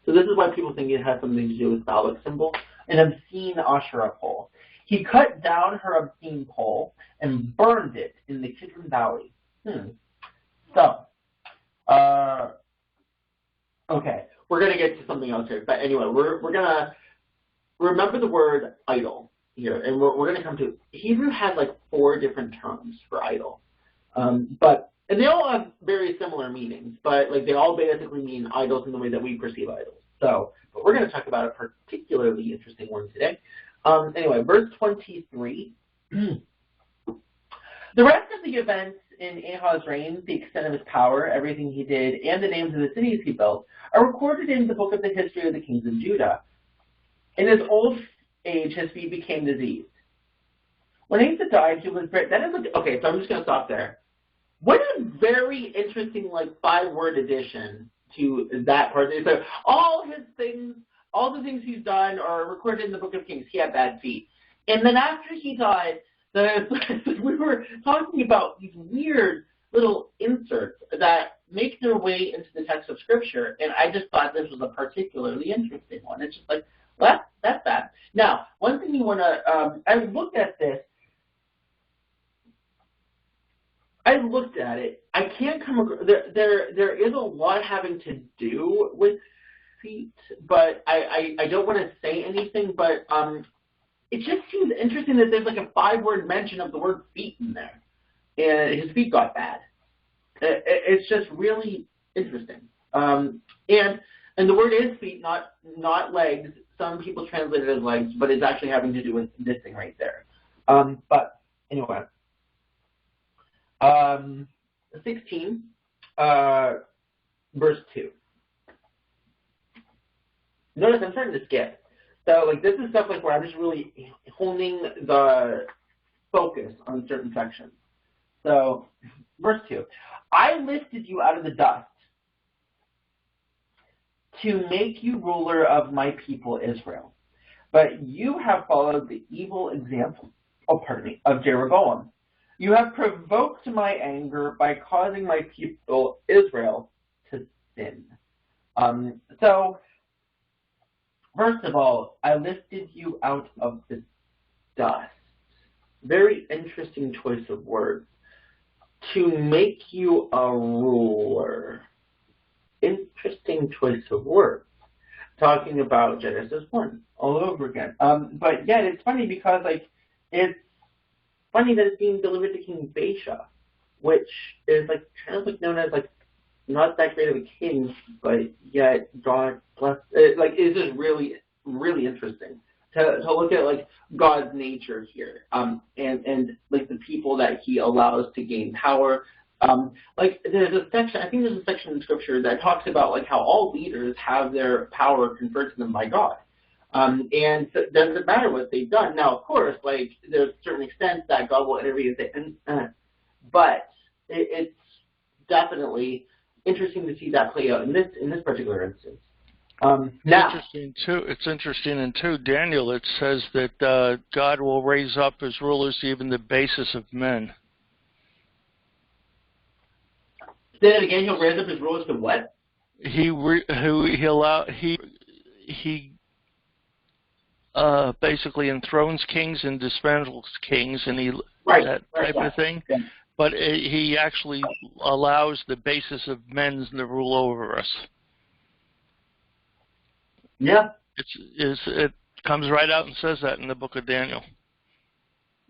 So this is why people think it has something to do with phallic symbol, an obscene Asherah pole. He cut down her obscene pole and burned it in the Kidron Valley. So, okay, we're going to get to something else here. But anyway, we're going to remember the word idol here. And we're going to come to, Hebrew has like 4 different terms for idol. And they all have very similar meanings. But like they all basically mean idols in the way that we perceive idols. So, but we're going to talk about a particularly interesting one today. Anyway, verse 23. The rest of the events in Ahaz's reign, the extent of his power, everything he did, and the names of the cities he built, are recorded in the book of the history of the kings of Judah. In his old age, his feet became diseased. When Asa died, he was buried. That is okay, so I'm just going to stop there. What a very interesting, 5-word addition to that part. So all his things, all the things he's done are recorded in the book of Kings. He had bad feet. And then after he died, we were talking about these weird little inserts that make their way into the text of Scripture, and I just thought this was a particularly interesting one. It's just like, well, that's that. Now, one thing you want to, I looked at this. I looked at it. I can't come across, there is a lot having to do with feet, but I don't want to say anything, but it just seems interesting that there's a 5-word mention of the word feet in there. And his feet got bad. It's just really interesting. And the word is feet, not legs. Some people translate it as legs, but it's actually having to do with this thing right there. But anyway. 16, verse 2. Notice I'm starting to skip. So, this is stuff where I'm just really honing the focus on certain sections. So, verse 2. I lifted you out of the dust to make you ruler of my people Israel. But you have followed the evil example, of Jeroboam. You have provoked my anger by causing my people Israel to sin. So, first of all, I lifted you out of the dust. Very interesting choice of words. To make you a ruler. Interesting choice of words. Talking about Genesis 1 all over again. But yet it's funny because it's funny that it's being delivered to King Baasha, which is kind of known as not that great of a king, but yet God bless. It's just really, really interesting to look at God's nature here, and the people that He allows to gain power. There's a section. I think there's a section in Scripture that talks about how all leaders have their power conferred to them by God. And so it doesn't matter what they've done. Now, of course, there's certain extent that God will intervene, but it's definitely interesting to see that play out in this particular instance. It's interesting in 2 Daniel. It says that God will raise up as rulers even the basis of men. Say that again. He'll raise up his rulers to what? He basically enthrones kings and dismantles kings, and that type of thing. Yeah. But he actually allows the basis of men to rule over us. Yeah. It comes right out and says that in the book of Daniel.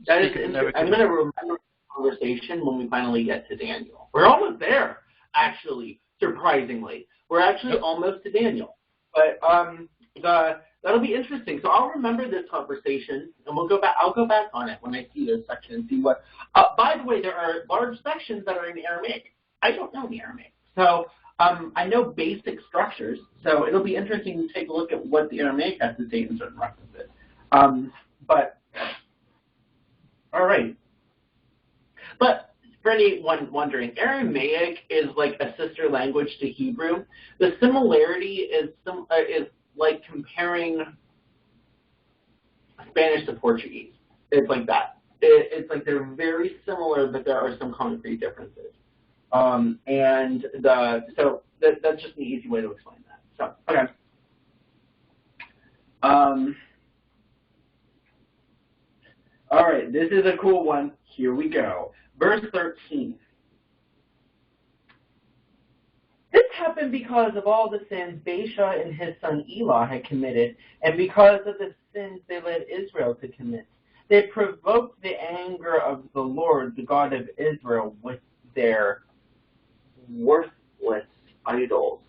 That is interesting. I'm going to remember the conversation when we finally get to Daniel. We're almost there, actually, surprisingly. We're actually almost to Daniel. But that'll be interesting. So I'll remember this conversation, and we'll go back. I'll go back on it when I see this section and see what. By the way, there are large sections that are in Aramaic. I don't know the Aramaic. So I know basic structures, so it'll be interesting to take a look at what the Aramaic has to say in certain references. But, all right. But for anyone wondering, Aramaic is like a sister language to Hebrew. The similarity is like comparing Spanish to Portuguese. It's like that. It's like they're very similar, but there are some concrete differences. So that's just an easy way to explain that. So, okay. All right, this is a cool one. Here we go. Verse 13. This happened because of all the sins Baasha and his son Elah had committed, and because of the sins they led Israel to commit. They provoked the anger of the Lord, the God of Israel, with their worthless idols.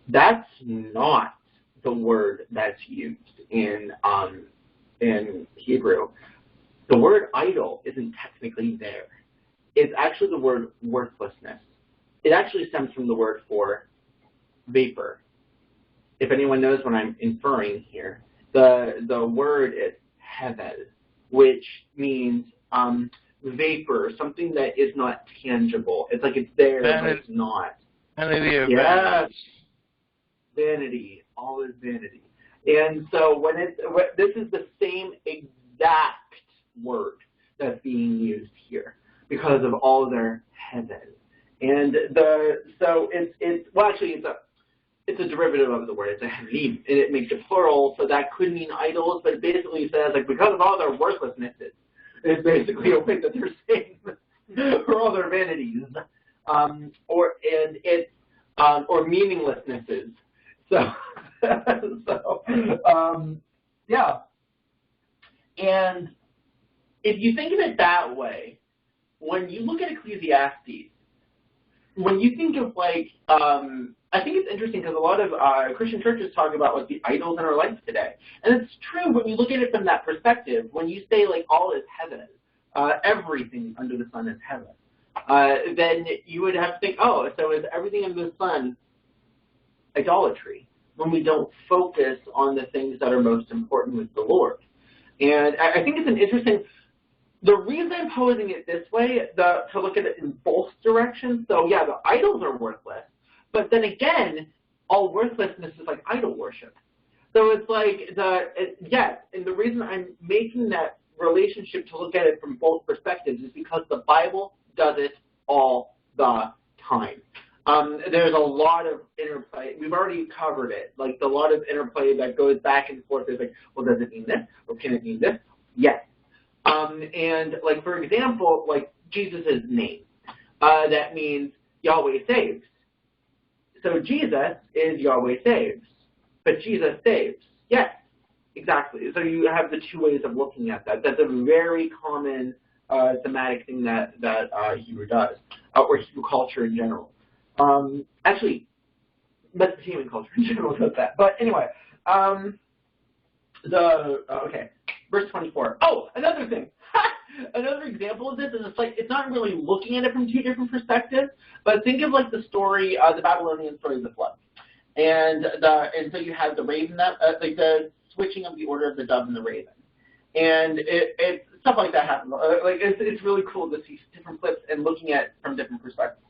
That's not the word that's used in Hebrew. The word idol isn't technically there. It's actually the word worthlessness. It actually stems from the word for vapor. If anyone knows what I'm inferring here, the word is hevel, which means vapor, something that is not tangible. It's like it's there, but it's not. Vanity of yes. Vanity. All is vanity. And so this is the same exact word that's being used here because of all their hevel. And it's a derivative of the word. It's a hevelim, and it makes it plural, so that could mean idols, but it basically says, like, because of all their worthlessnesses, it's basically a way that they're saying for all their vanities, or meaninglessnesses. So, yeah. And if you think of it that way, when you look at Ecclesiastes, when you think of, like, I think it's interesting because a lot of Christian churches talk about, like, the idols in our life today. And it's true when you look at it from that perspective. When you say, like, all is heaven, everything under the sun is heaven, then you would have to think, oh, so is everything under the sun idolatry when we don't focus on the things that are most important with the Lord? And I think it's an interesting... The reason I'm posing it this way, to look at it in both directions, so yeah, the idols are worthless, but then again, all worthlessness is like idol worship. So it's like, yes, and the reason I'm making that relationship to look at it from both perspectives is because the Bible does it all the time. There's a lot of interplay. We've already covered it, like a lot of interplay that goes back and forth. There's like, well, does it mean this, or can it mean this? Yes. And, like, for example, like, Jesus' name, that means Yahweh saves. So Jesus is Yahweh saves, but Jesus saves. Yes, exactly. So you have the two ways of looking at that. That's a very common thematic thing that Hebrew does, or Hebrew culture in general. Actually, Mesopotamian culture in general does that. But anyway, okay. Verse 24. Oh, another thing. Another example of this is it's not really looking at it from two different perspectives, but think of like the story, the Babylonian story of the flood, and so you have the raven, like the switching of the order of the dove and the raven, and it stuff like that happens. Like it's really cool to see different flips and looking at it from different perspectives.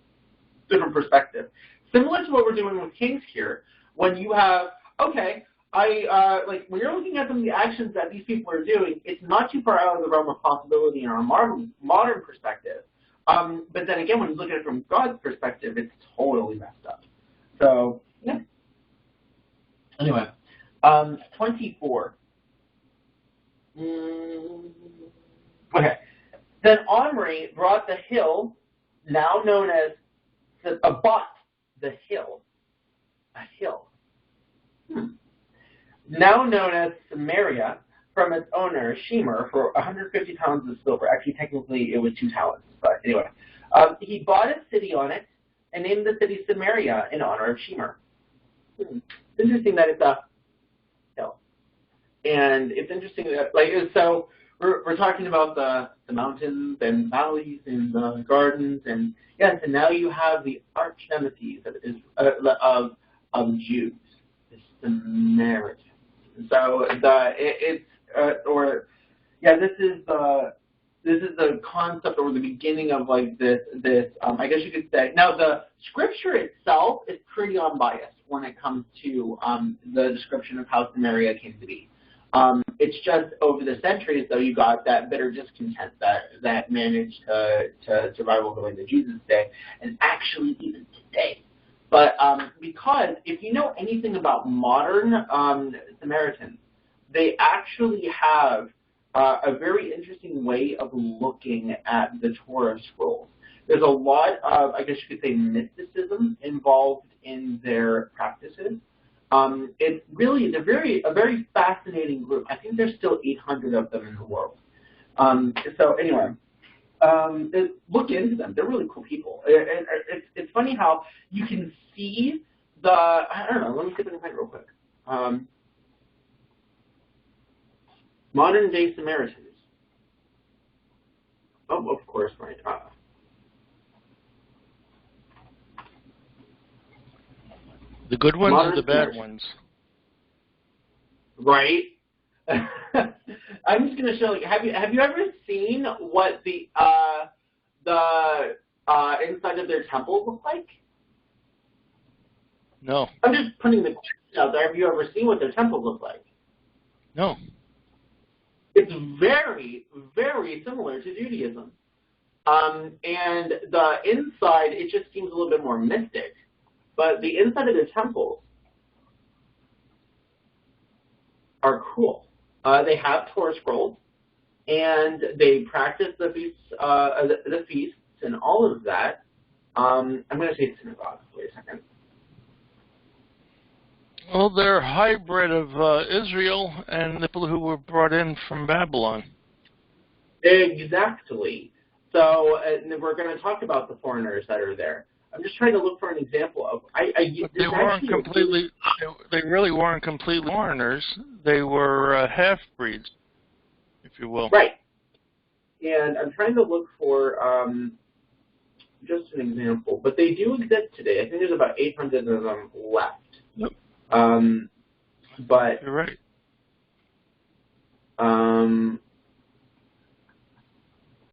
Similar to what we're doing with kings here, when you have okay, like when you're looking at some of the actions that these people are doing, it's not too far out of the realm of possibility in our modern perspective. But then again, when you look at it from God's perspective, it's totally messed up. So, yeah. Anyway, 24. Okay. Then Omri brought the hill, now known as bought the hill, a hill, now known as Samaria, from its owner Shemer for 150 pounds of silver. Actually, technically, it was 2 talents, but anyway, he bought a city on it and named the city Samaria in honor of Shemer. It's interesting that it's a hill, and it's interesting that so. We're talking about the mountains and valleys and the gardens, and yes, and now you have the arch nemesis of Jews, the Samaritans. So this is the concept or the beginning of like this I guess you could say. Now the scripture itself is pretty unbiased when it comes to the description of how Samaria came to be. It's just over the centuries, though, you got that bitter discontent that managed to rival the way that Jesus did, and actually even today. But because if you know anything about modern Samaritans, they actually have a very interesting way of looking at the Torah scrolls. There's a lot of, I guess you could say, mysticism involved in their practices. It's really a very fascinating group. I think there's still 800 of them in the world. So anyway, look into them. They're really cool people. It's funny how you can see I don't know, let me see if I can find it real quick. Modern day Samaritans. Oh, of course, right. The good ones Modern or the bad ones? Right. I'm just going to show you. Have you ever seen what the inside of their temples look like? No. I'm just putting the question out there. Have you ever seen what their temples look like? No. It's very, very similar to Judaism. And the inside, it just seems a little bit more mystic. But the inside of the temples are cool. They have Torah scrolls, and they practice the feasts and all of that. I'm going to say synagogue. Wait a second. Well, they're a hybrid of Israel and the people who were brought in from Babylon. Exactly. So we're going to talk about the foreigners that are there. I'm just trying to look for an example of. They weren't completely. They really weren't completely foreigners. They were half-breeds, if you will. Right. And I'm trying to look for just an example, but they do exist today. I think there's about 800 of them left. Yep. But you're right.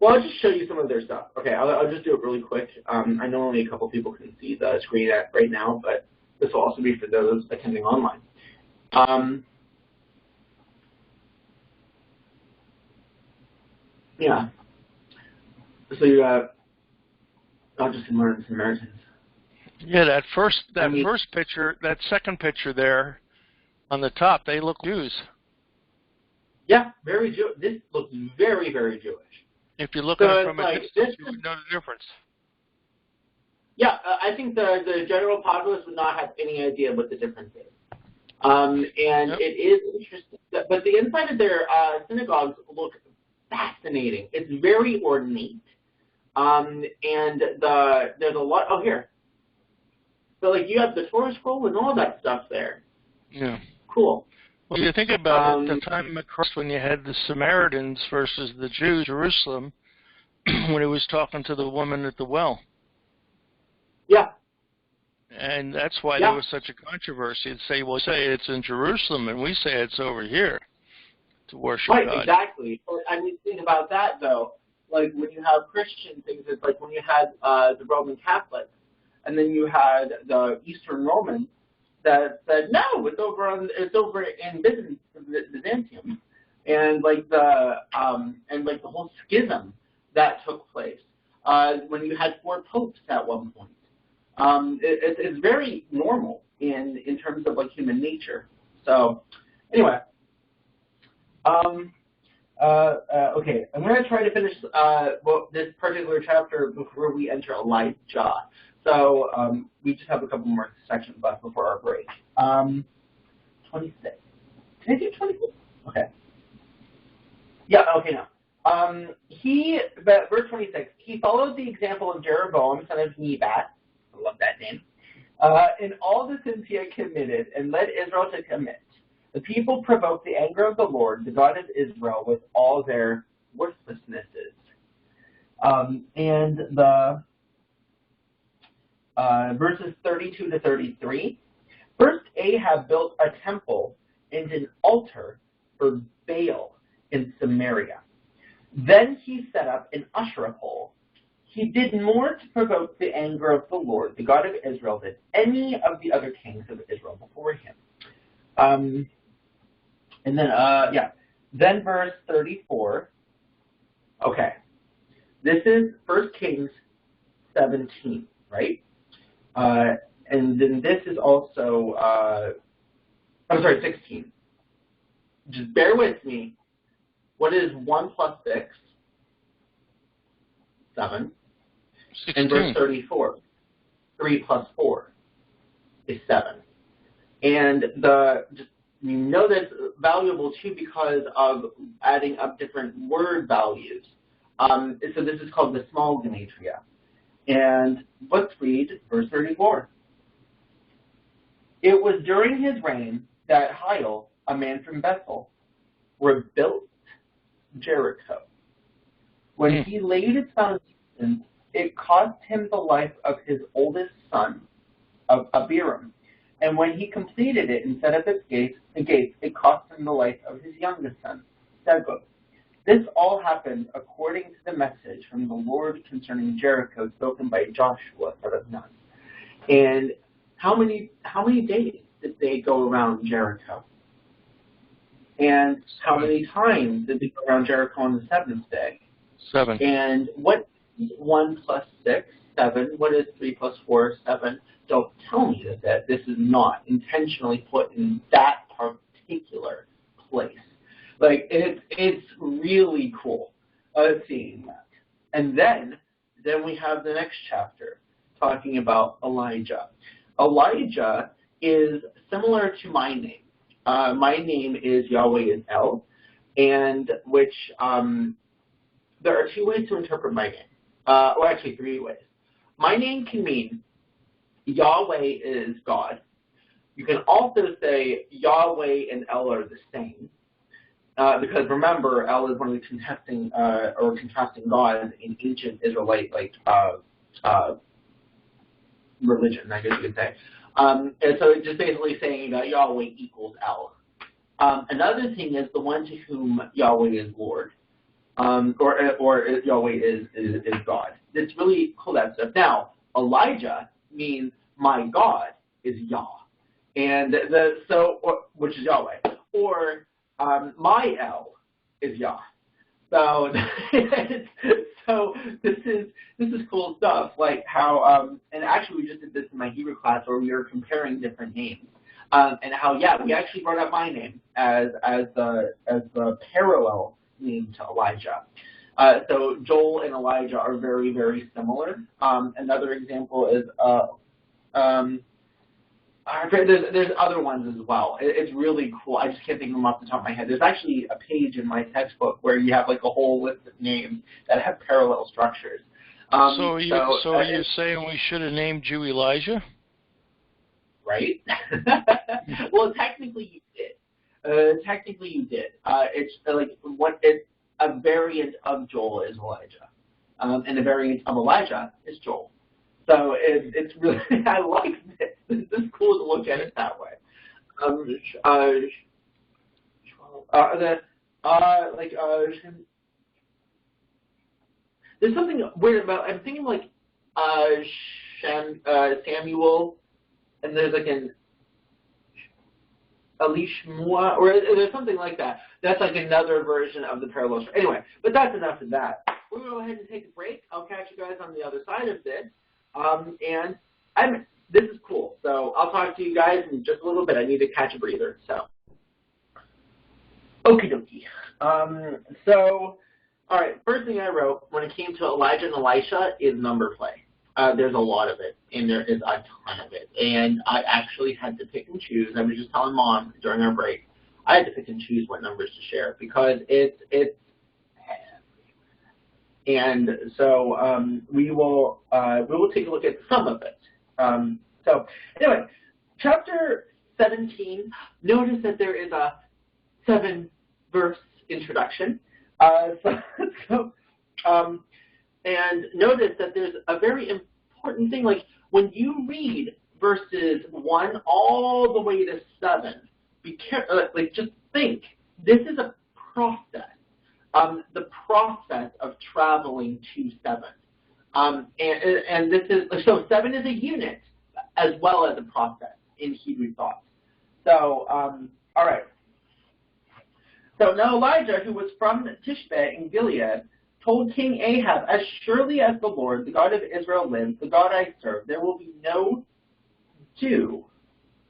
Well, I'll just show you some of their stuff. Okay, I'll just do it really quick. I know only a couple people can see the screen right now, but this will also be for those attending online. Yeah. So you got just modern Samaritans. Yeah, that first picture, that second picture there on the top, they look Jews. Yeah, very Jewish. This looks very, very Jewish. If you look at it from a distance, you would know the difference. Yeah, I think the general populace would not have any idea what the difference is. And yep. It is interesting. But the inside of their synagogues look fascinating. It's very ornate. And there's a lot. Oh, here. So, like, you have the Torah scroll and all that stuff there. Yeah. Cool. Well, you think about it, the time of Christ when you had the Samaritans versus the Jews, Jerusalem, when he was talking to the woman at the well. Yeah. And that's why there was such a controversy. They'd say, well, say it's in Jerusalem, and we say it's over here to worship God. Right, exactly. I mean, think about that, though. Like, when you have Christian things, it's like when you had the Roman Catholics, and then you had the Eastern Romans that said no, it's over in Byzantium, and like the whole schism that took place when you had 4 popes at one point. It's very normal in terms of like human nature. So anyway, okay, I'm going to try to finish this particular chapter before we enter Elijah. So we just have a couple more sections left before our break. 26. Can I do 26? Okay. Yeah, okay, now. Verse 26, he followed the example of Jeroboam, son of Nebat, I love that name, in all the sins he had committed and led Israel to commit. The people provoked the anger of the Lord, the God of Israel, with all their worthlessnesses. And the verses 32 to 33, first Ahab built a temple and an altar for Baal in Samaria. Then he set up an Asherah pole. He did more to provoke the anger of the Lord, the God of Israel, than any of the other kings of Israel before him. Then verse 34. Okay. This is 1 Kings 17, right? And then this is also, 16. Just bear with me. What is 1 plus 6? 7. 16. And verse 34. 3 plus 4 is 7. And you know that's valuable too because of adding up different word values. So this is called the small gematria. And let's read verse 34. It was during his reign that Hiel, a man from Bethel, rebuilt Jericho. When he laid its foundation, it cost him the life of his oldest son, of Abiram. And when he completed it and set up its gates, it cost him the life of his youngest son, Segub. This all happened according to the message from the Lord concerning Jericho spoken by Joshua, son of Nun. And how many days did they go around Jericho? And how many times did they go around Jericho on the 7th day? 7. And what is 1 plus 6? 7. What is 3 plus 4? 7. Don't tell me that this is not intentionally put in that particular place. Like, it's really cool seeing that. And then we have the next chapter talking about Elijah. Elijah is similar to my name. My name is Yahweh is El, and which there are 2 ways to interpret my name. Well, actually 3 ways. My name can mean Yahweh is God. You can also say Yahweh and El are the same, because remember, El is one of the contrasting gods in ancient Israelite religion, I guess you could say. And so it's just basically saying that Yahweh equals El. Another thing is the one to whom Yahweh is Lord, or Yahweh is God. It's really cool, that stuff. Now, Elijah means my God is Yah, and which is Yahweh, or my El is Yah. So so this is cool stuff, like how and actually we just did this in my Hebrew class where we were comparing different names, and how we actually brought up my name as the parallel name to Elijah. So Joel and Elijah are very, very similar. Another example is there's other ones as well. It's really cool. I just can't think of them off the top of my head. There's actually a page in my textbook where you have like a whole list of names that have parallel structures. So you're saying we should have named you Elijah? Right? Well, technically you did. It's it's a variant of Joel is Elijah, and a variant of Elijah is Joel. So it's really, I like this. It's cool to look at it that way. There's something weird about, I'm thinking like Samuel, and there's like Elishmua, or there's something like that. That's like another version of the parallel story. Anyway, but that's enough of that. We're going to go ahead and take a break. I'll catch you guys on the other side of this. And this is cool. So I'll talk to you guys in just a little bit. I need to catch a breather. So, okie dokie. All right, first thing I wrote when it came to Elijah and Elisha is number play. There's a lot of it, and there is a ton of it. And I actually had to pick and choose. I was just telling Mom during our break, I had to pick and choose what numbers to share because it's and so we will take a look at some of it. So anyway, chapter 17. Notice that there is a 7-verse introduction. And notice that there's a very important thing, like when you read verses 1 all the way to 7, be careful, like just think, this is a process, the process of traveling to 7. And this is, so 7 is a unit as well as a process in Hebrew thought. So, all right. So now Elijah, who was from Tishbe in Gilead, told King Ahab, as surely as the Lord, the God of Israel lives, the God I serve, there will be no dew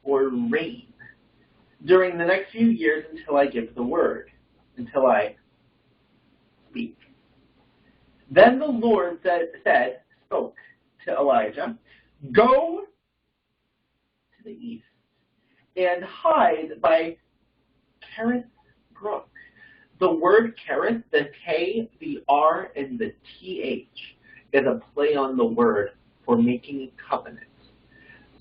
or rain during the next few years until I give the word, until I speak. Then the Lord spoke to Elijah, go to the east and hide by Kerith Brook. The word Kerith, the K, the R, and the TH is a play on the word for making a covenant.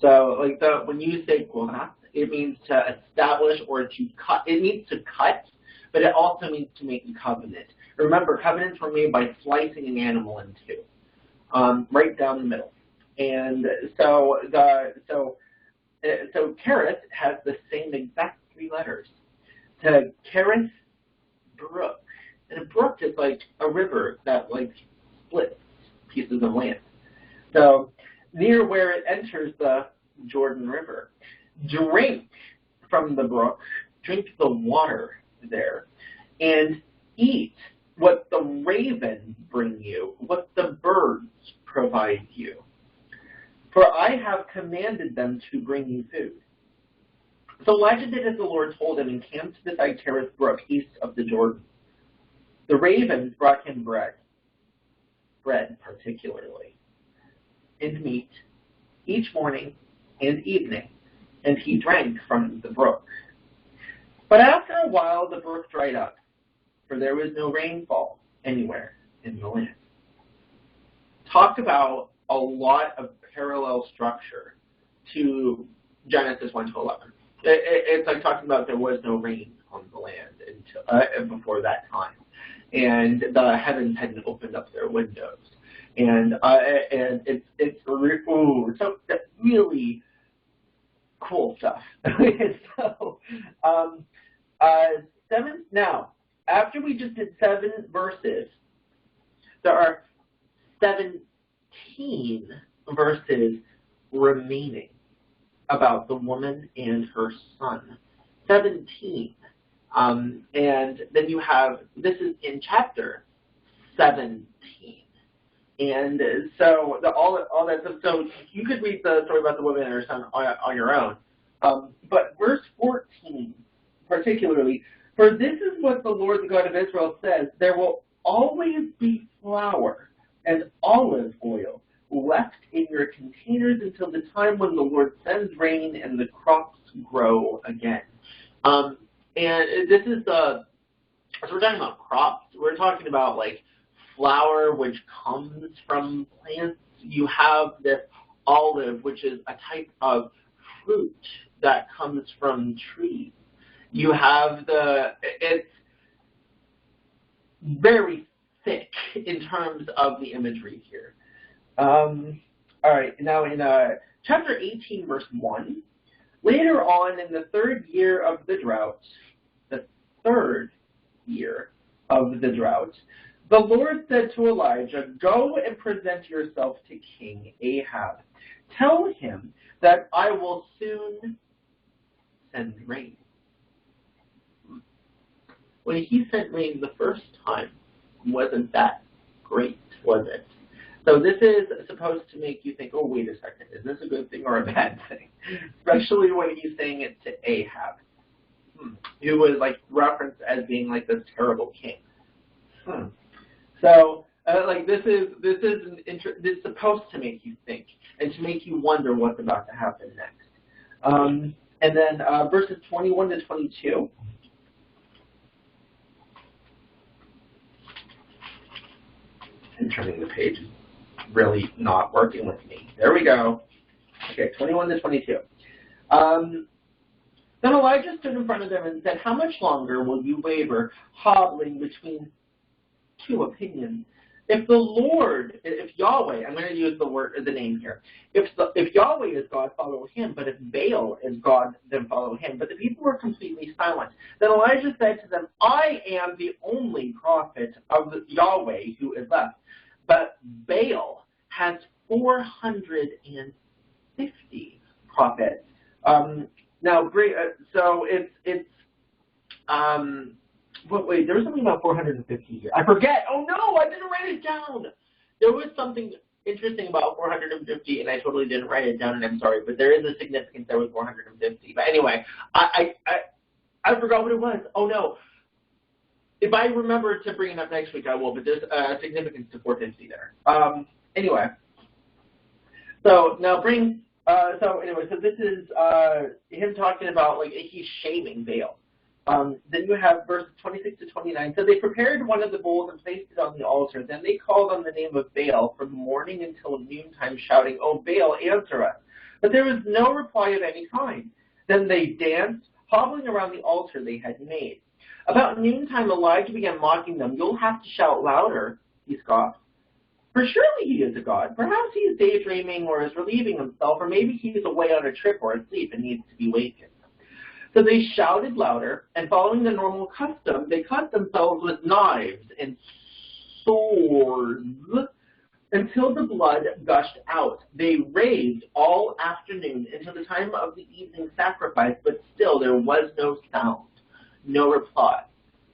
So, like when you say Korah, it means to establish or to cut. It means to cut, but it also means to make a covenant. Remember, covenants were made by slicing an animal in two, right down the middle. And so Kerith has the same exact 3 letters. To Kerith Brook. And a brook is like a river that like splits pieces of land. So near where it enters the Jordan River. Drink from the brook, drink the water there, and eat what the ravens bring you, what the birds provide you. For I have commanded them to bring you food. So Elijah did as the Lord told him and camped beside Kerith Brook, east of the Jordan. The ravens brought him bread particularly, and meat, each morning and evening, and he drank from the brook. But after a while the brook dried up, for there was no rainfall anywhere in the land. Talked about a lot of parallel structure to Genesis 1 to 11. It's like talking about there was no rain on the land until before that time, and the heavens hadn't opened up their windows, and it's so really cool stuff. So 7 now. After we just did 7 verses, there are 17 verses remaining about the woman and her son. 17. And then you have, this is in chapter 17. And so all that stuff, so you could read the story about the woman and her son on your own. But verse 14, particularly, for this is what the Lord, the God of Israel, says, there will always be flour and olive oil left in your containers until the time when the Lord sends rain and the crops grow again. And this is so we're talking about crops. We're talking about like flour, which comes from plants. You have this olive, which is a type of fruit that comes from trees. You have it's very thick in terms of the imagery here. All right, now in chapter 18, verse 1, later on in the 3rd year of the drought, the Lord said to Elijah, go and present yourself to King Ahab. Tell him that I will soon send rain. when he sent rain the first time, wasn't that great, was it? So this is supposed to make you think, oh, wait a second, is this a good thing or a bad thing? Especially when he's saying it to Ahab, who was like referenced as being like this terrible king. So like this is it's supposed to make you think and to make you wonder what's about to happen next. And then verses 21 to 22. I'm turning the page. Really not working with me. There we go. Okay, 21 to 22. Then Elijah stood in front of them and said, "How much longer will you waver, hobbling between two opinions? If the Lord, if Yahweh, I'm going to use the name here. If Yahweh is God, follow him. But if Baal is God, then follow him." But the people were completely silent. Then Elijah said to them, "I am the only prophet of Yahweh who is left. But Baal has 450 prophets." Now, so wait, there was something about 450 here. I forget. Oh, no, I didn't write it down. There was something interesting about 450, and I totally didn't write it down, and I'm sorry, but there is a significance there with 450. But anyway, I forgot what it was. Oh, no. If I remember to bring it up next week, I will, but there's a significance to 450 there. Anyway. So now so this is him talking about, like, he's shaming Baal. Then you have verses 26 to 29. So they prepared one of the bowls and placed it on the altar. Then they called on the name of Baal from morning until noontime, shouting, "Oh, Baal, answer us." But there was no reply of any kind. Then they danced, hobbling around the altar they had made. About noontime, Elijah began mocking them. "You'll have to shout louder," he scoffed. "For surely he is a god. Perhaps he is daydreaming or is relieving himself, or maybe he is away on a trip or asleep and needs to be wakened." So they shouted louder, and following the normal custom, they cut themselves with knives and swords until the blood gushed out. They raved all afternoon until the time of the evening sacrifice, but still there was no sound, no reply,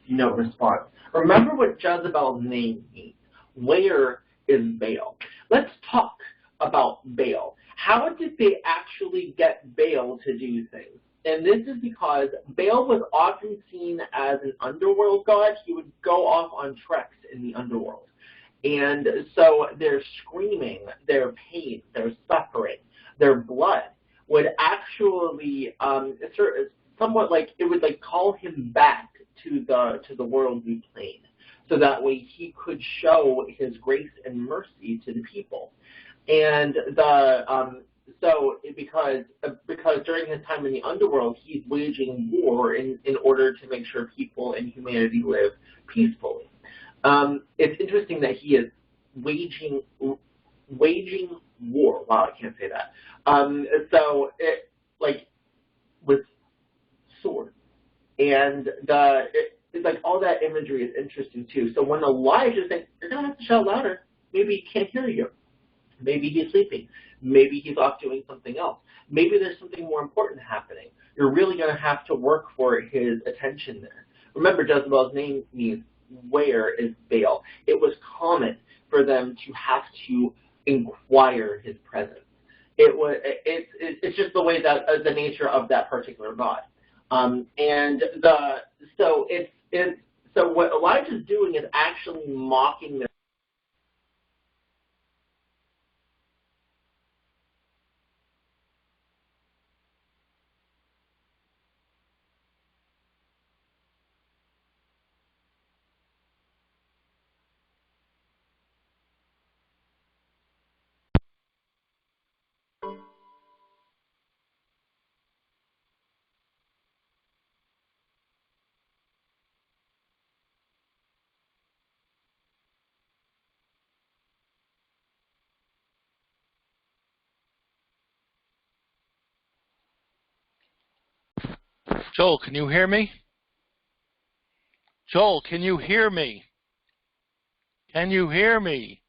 no response. Remember what Jezebel's name means. Where is Baal? Let's talk about Baal. How did they actually get Baal to do things? And this is because Baal was often seen as an underworld god. He would go off on treks in the underworld. And so their screaming, their pain, their suffering, their blood would actually somewhat like it would like call him back to the worldly plane, so that way he could show his grace and mercy to the people. And because during his time in the underworld, he's waging war in order to make sure people and humanity live peacefully. It's interesting that he is waging war. Wow, I can't say that. So it like with swords, and it's like all that imagery is interesting too. So when Elijah said, "You're gonna have to shout louder," maybe he can't hear you. Maybe he's sleeping. Maybe he's off doing something else. Maybe there's something more important happening. You're really going to have to work for his attention there. Remember, Jezebel's name means, "Where is Baal?" It was common for them to have to inquire his presence. It's just the way that the nature of that particular god. So what Elijah's doing is actually mocking their. Joel, can you hear me? Joel, can you hear me? Can you hear me?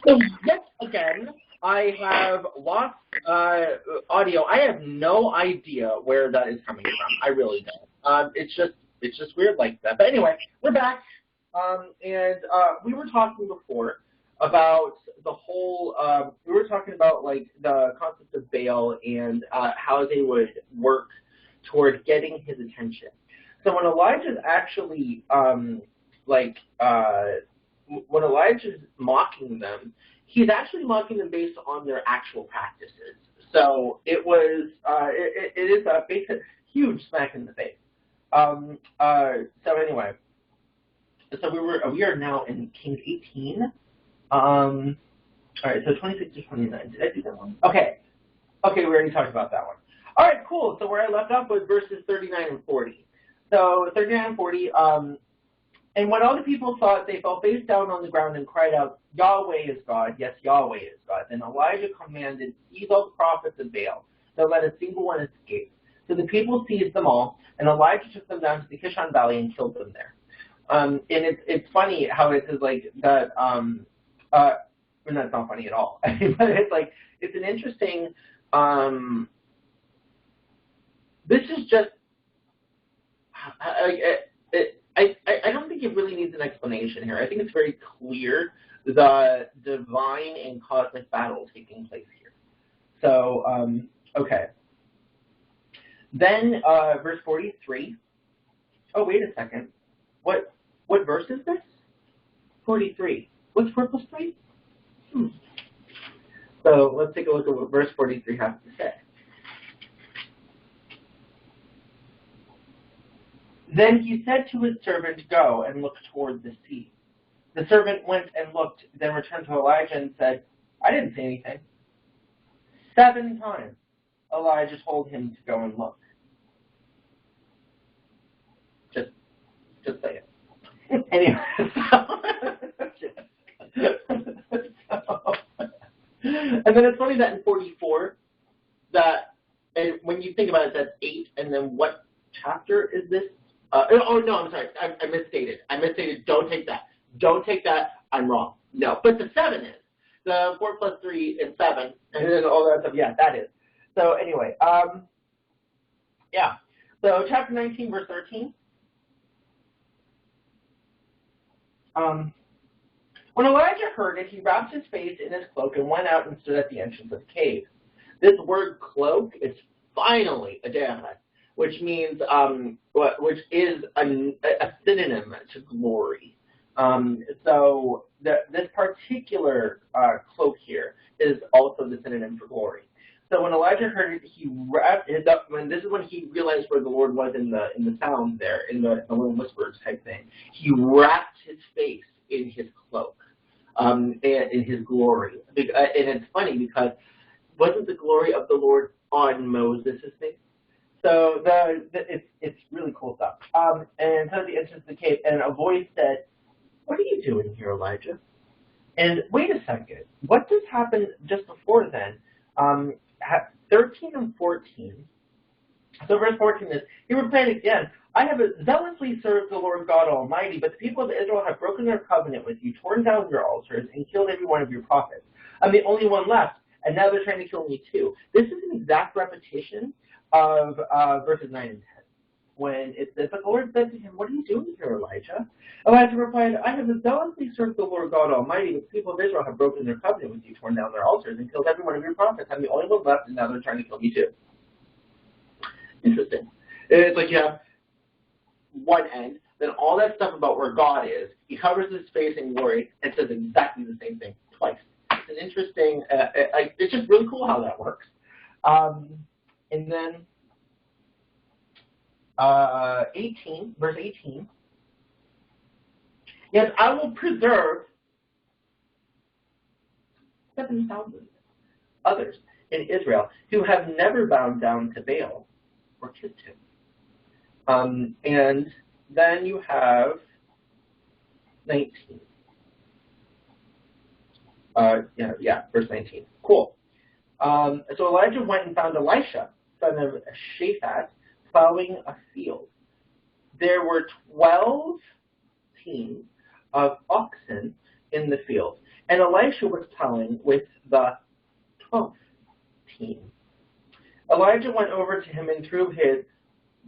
So yet again, I have lost audio. I have no idea where that is coming from. I really don't. It's just weird like that. But anyway, we're back, and we were talking before about the whole. We were talking about like the concept of Baal and how they would work toward getting his attention. So when Elijah's actually when Elijah's mocking them, he's actually mocking them based on their actual practices. So it was, it is a huge smack in the face. So anyway, so we are now in Kings 18. All right, so 26 to 29. Did I do that one? Okay, we already talked about that one. All right, cool. So where I left off was verses 39 and 40. So 39 and 40. And when all the people saw it, they fell face down on the ground and cried out, Yahweh is God. Yes, Yahweh is God. Then Elijah commanded, seize all the prophets of Baal. Don't let a single one escape. So the people seized them all, and Elijah took them down to the Kishon Valley and killed them there. And it's funny how it says like that. Well, that's not funny at all. But it's like it's an interesting. This is just. I don't think it really needs an explanation here. I think it's very clear the divine and cosmic battle taking place here. So, okay. Then verse 43. Oh, wait a second. What verse is this? 43. What's 4 plus 3? So let's take a look at what verse 43 has to say. Then he said to his servant, go and look toward the sea. The servant went and looked, then returned to Elijah and said, I didn't see anything. 7 times Elijah told him to go and look. Just say it. Anyway, and then it's funny that in 44, that when you think about it, that's 8, and then what chapter is this? Oh, no, I'm sorry. I misstated. Don't take that. I'm wrong. No. But the 7 is. The 4 plus 3 is 7. And then all that stuff. Yeah, that is. So anyway, yeah. So chapter 19, verse 13. When Elijah heard it, he wrapped his face in his cloak and went out and stood at the entrance of the cave. This word cloak is finally a diamond, which means, which is a synonym to glory. So this particular cloak here is also the synonym for glory. So when Elijah heard it, he wrapped his up. This is when he realized where the Lord was in the sound there, in the little whispers type thing. He wrapped his face in his cloak, in his glory. And it's funny because wasn't the glory of the Lord on Moses' face? So it's really cool stuff. And so at the entrance of the cave, and a voice said, "What are you doing here, Elijah?" And wait a second, what just happened just before then? 13 and 14. So verse 14 is, he replied again, "I have zealously served the Lord God Almighty, but the people of Israel have broken their covenant with you, torn down your altars, and killed every one of your prophets. I'm the only one left, and now they're trying to kill me too." This is an exact repetition of verses 9 and 10. When it says, "But the Lord said to him, 'What are you doing here, Elijah?' Elijah replied, 'I have zealously served the Lord God Almighty, but the people of Israel have broken their covenant with you, torn down their altars, and killed every one of your prophets. I'm the only one left, and now they're trying to kill me too." Interesting. It's like you have one end, then all that stuff about where God is, he covers his face in glory, and says exactly the same thing twice. It's an interesting, it's just really cool how that works. And then 18, verse 18. "Yes, I will preserve 7,000 others in Israel who have never bowed down to Baal or kissed him." And then you have 19. Verse 19. Cool. So Elijah went and found Elisha, son of Shaphat, plowing a field. There were 12 teams of oxen in the field, and Elisha was plowing with the 12. Elijah went over to him and threw his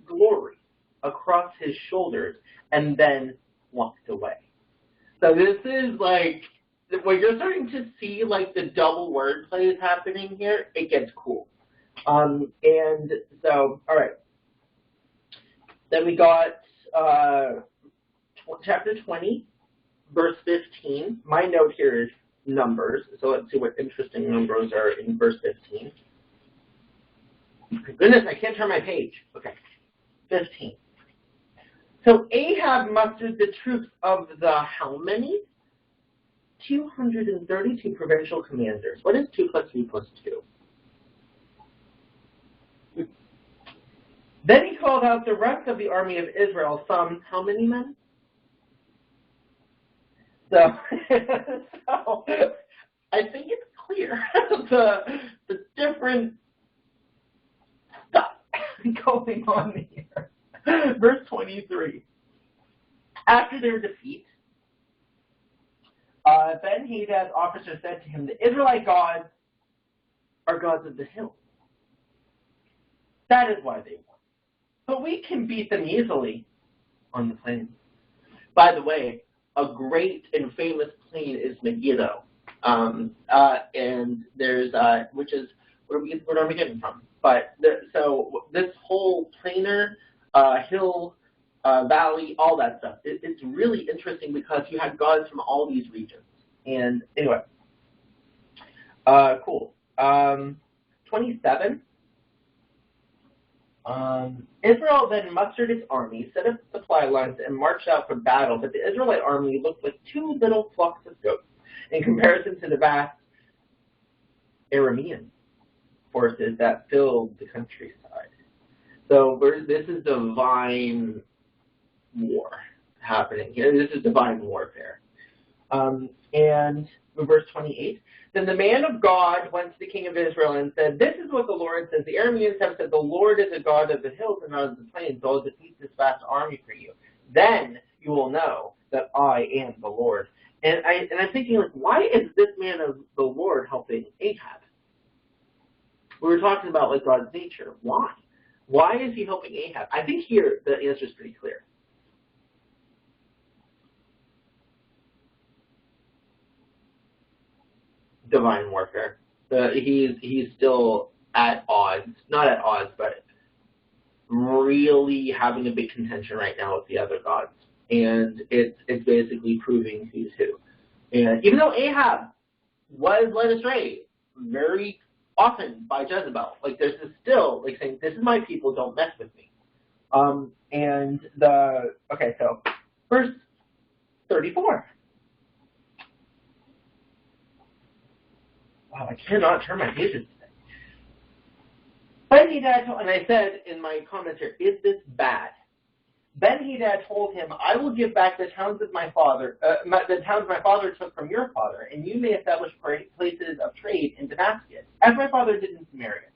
glory across his shoulders and then walked away. So this is like, when you're starting to see like the double wordplay is happening here, it gets cool. And so, all right. Then we got chapter 20, verse 15. My note here is numbers. So let's see what interesting numbers are in verse 15. Goodness, I can't turn my page. Okay, 15. So Ahab mustered the troops of the how many? 232 provincial commanders. What is 2 plus 3 plus 2? Then he called out the rest of the army of Israel, some how many men? So, I think it's clear the different stuff going on here. Verse 23. After their defeat, Ben-Hadad's officer said to him, the Israelite gods are gods of the hills. That is why they won. But we can beat them easily on the plains. By the way, a great and famous plain is Megiddo. And there's, which is, where are we getting from? But, so this whole plainer, hill, valley, all that stuff, it's really interesting because you had gods from all these regions. And anyway, cool. 27. Israel then mustered its army, set up supply lines, and marched out for battle, but the Israelite army looked like 2 little flocks of goats in comparison to the vast Aramean forces that filled the countryside. So this is divine war happening here. This is divine warfare. And verse 28, then the man of God went to the king of Israel and said, this is what the Lord says. The Arameans have said, the Lord is a God of the hills and not of the plains, so I'll defeat this vast army for you. Then you will know that I am the Lord. And I'm thinking, like, why is this man of the Lord helping Ahab? We were talking about, like, God's nature. Why? Why is he helping Ahab? I think here the answer is pretty clear. Divine warfare. He's still at odds, not at odds, but really having a big contention right now with the other gods, and it's basically proving who's who. And even though Ahab was led astray very often by Jezebel, like there's this still like saying, "This is my people, don't mess with me." So verse 34. Wow, I cannot turn my pages today. Ben-Hadad, and I said in my comments here, is this bad? Ben-Hadad told him, I will give back the towns of my father, the towns my father took from your father, and you may establish places of trade in Damascus, as my father did in Samaria.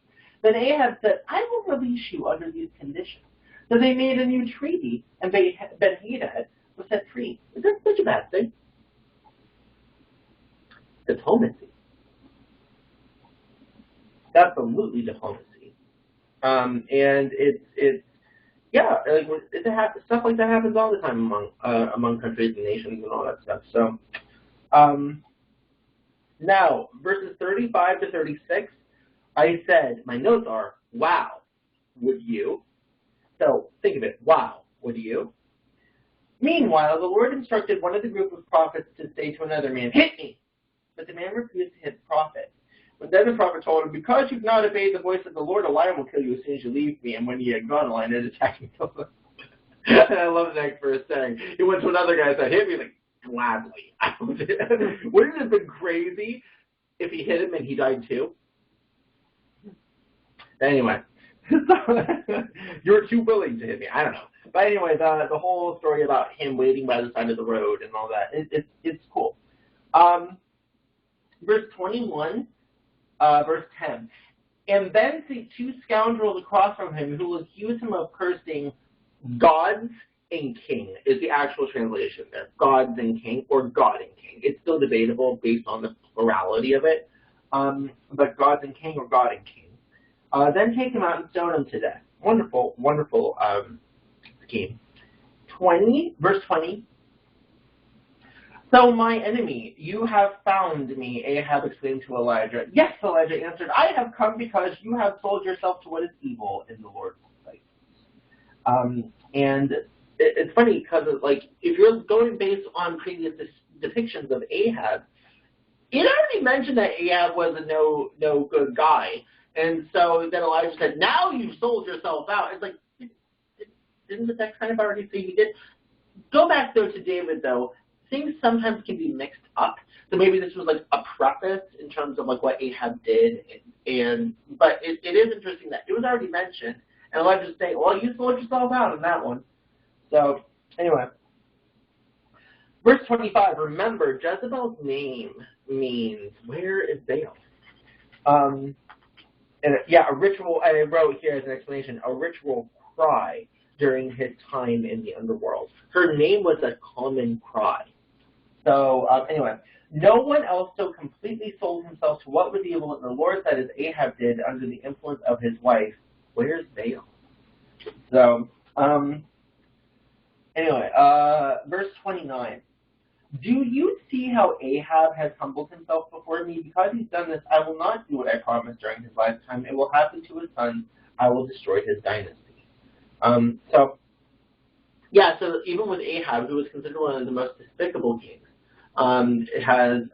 Then Ahab said, I will release you under these conditions. So they made a new treaty, and Ben-Hadad was set free. Is that such a bad thing? Diplomacy. Absolutely diplomacy. And it's yeah, like stuff like that happens all the time among countries and nations and all that stuff. So now verses 35 to 36, I said my notes are, wow, would you? So think of it, wow, would you? Meanwhile, the Lord instructed one of the group of prophets to say to another man, hit me. But the man refused to hit the prophet. But then the prophet told him, because you've not obeyed the voice of the Lord, a lion will kill you as soon as you leave me. And when he had gone, a lion had attacked him. And I love that verse saying, he went to another guy and said, hit me, like, gladly. Wouldn't it have been crazy if he hit him and he died too? Anyway, you were too willing to hit me. I don't know. But anyway, the whole story about him waiting by the side of the road and all that, it's cool. Verse 21. Verse 10, and then see 2 scoundrels across from him who will accuse him of cursing gods and king is the actual translation there. Gods and king, or God and king. It's still debatable based on the plurality of it. but God's and king or God and king. Then take him out and stone him to death. Wonderful, wonderful scheme. Verse 20. So my enemy, you have found me, Ahab exclaimed to Elijah. Yes, Elijah answered, I have come because you have sold yourself to what is evil in the Lord's sight. And it's funny because, like, if you're going based on previous depictions of Ahab, it already mentioned that Ahab was a no good guy. And so then Elijah said, now you've sold yourself out. It's like, didn't the text kind of already say he did? Go back, though, to David, though. Things sometimes can be mixed up. So maybe this was like a preface in terms of like what Ahab did. But it is interesting that it was already mentioned. And Elijah's saying, well, you sold yourself out on that one. So anyway. Verse 25, remember, Jezebel's name means, where is Baal? And yeah, a ritual, I wrote here as an explanation, a ritual cry during his time in the underworld. Her name was a common cry. So anyway, no one else so completely sold himself to what was evil, and the Lord said as Ahab did under the influence of his wife, where's Baal? So anyway, verse 29. Do you see how Ahab has humbled himself before me? Because he's done this, I will not do what I promised during his lifetime. It will happen to his son. I will destroy his dynasty. So even with Ahab, who was considered one of the most despicable kings, it has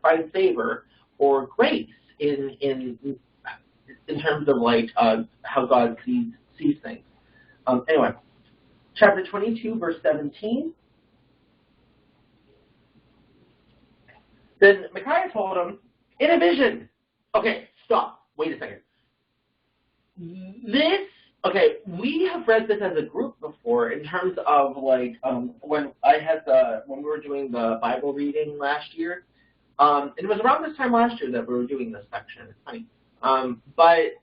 finds favor or grace in terms of like how God sees things. Anyway, chapter 22, verse 17. Then Micaiah told him, in a vision. Okay, stop. Wait a second. We have read this as a group before in terms of like when we were doing the Bible reading last year. It was around this time last year that we were doing this section. It's funny. But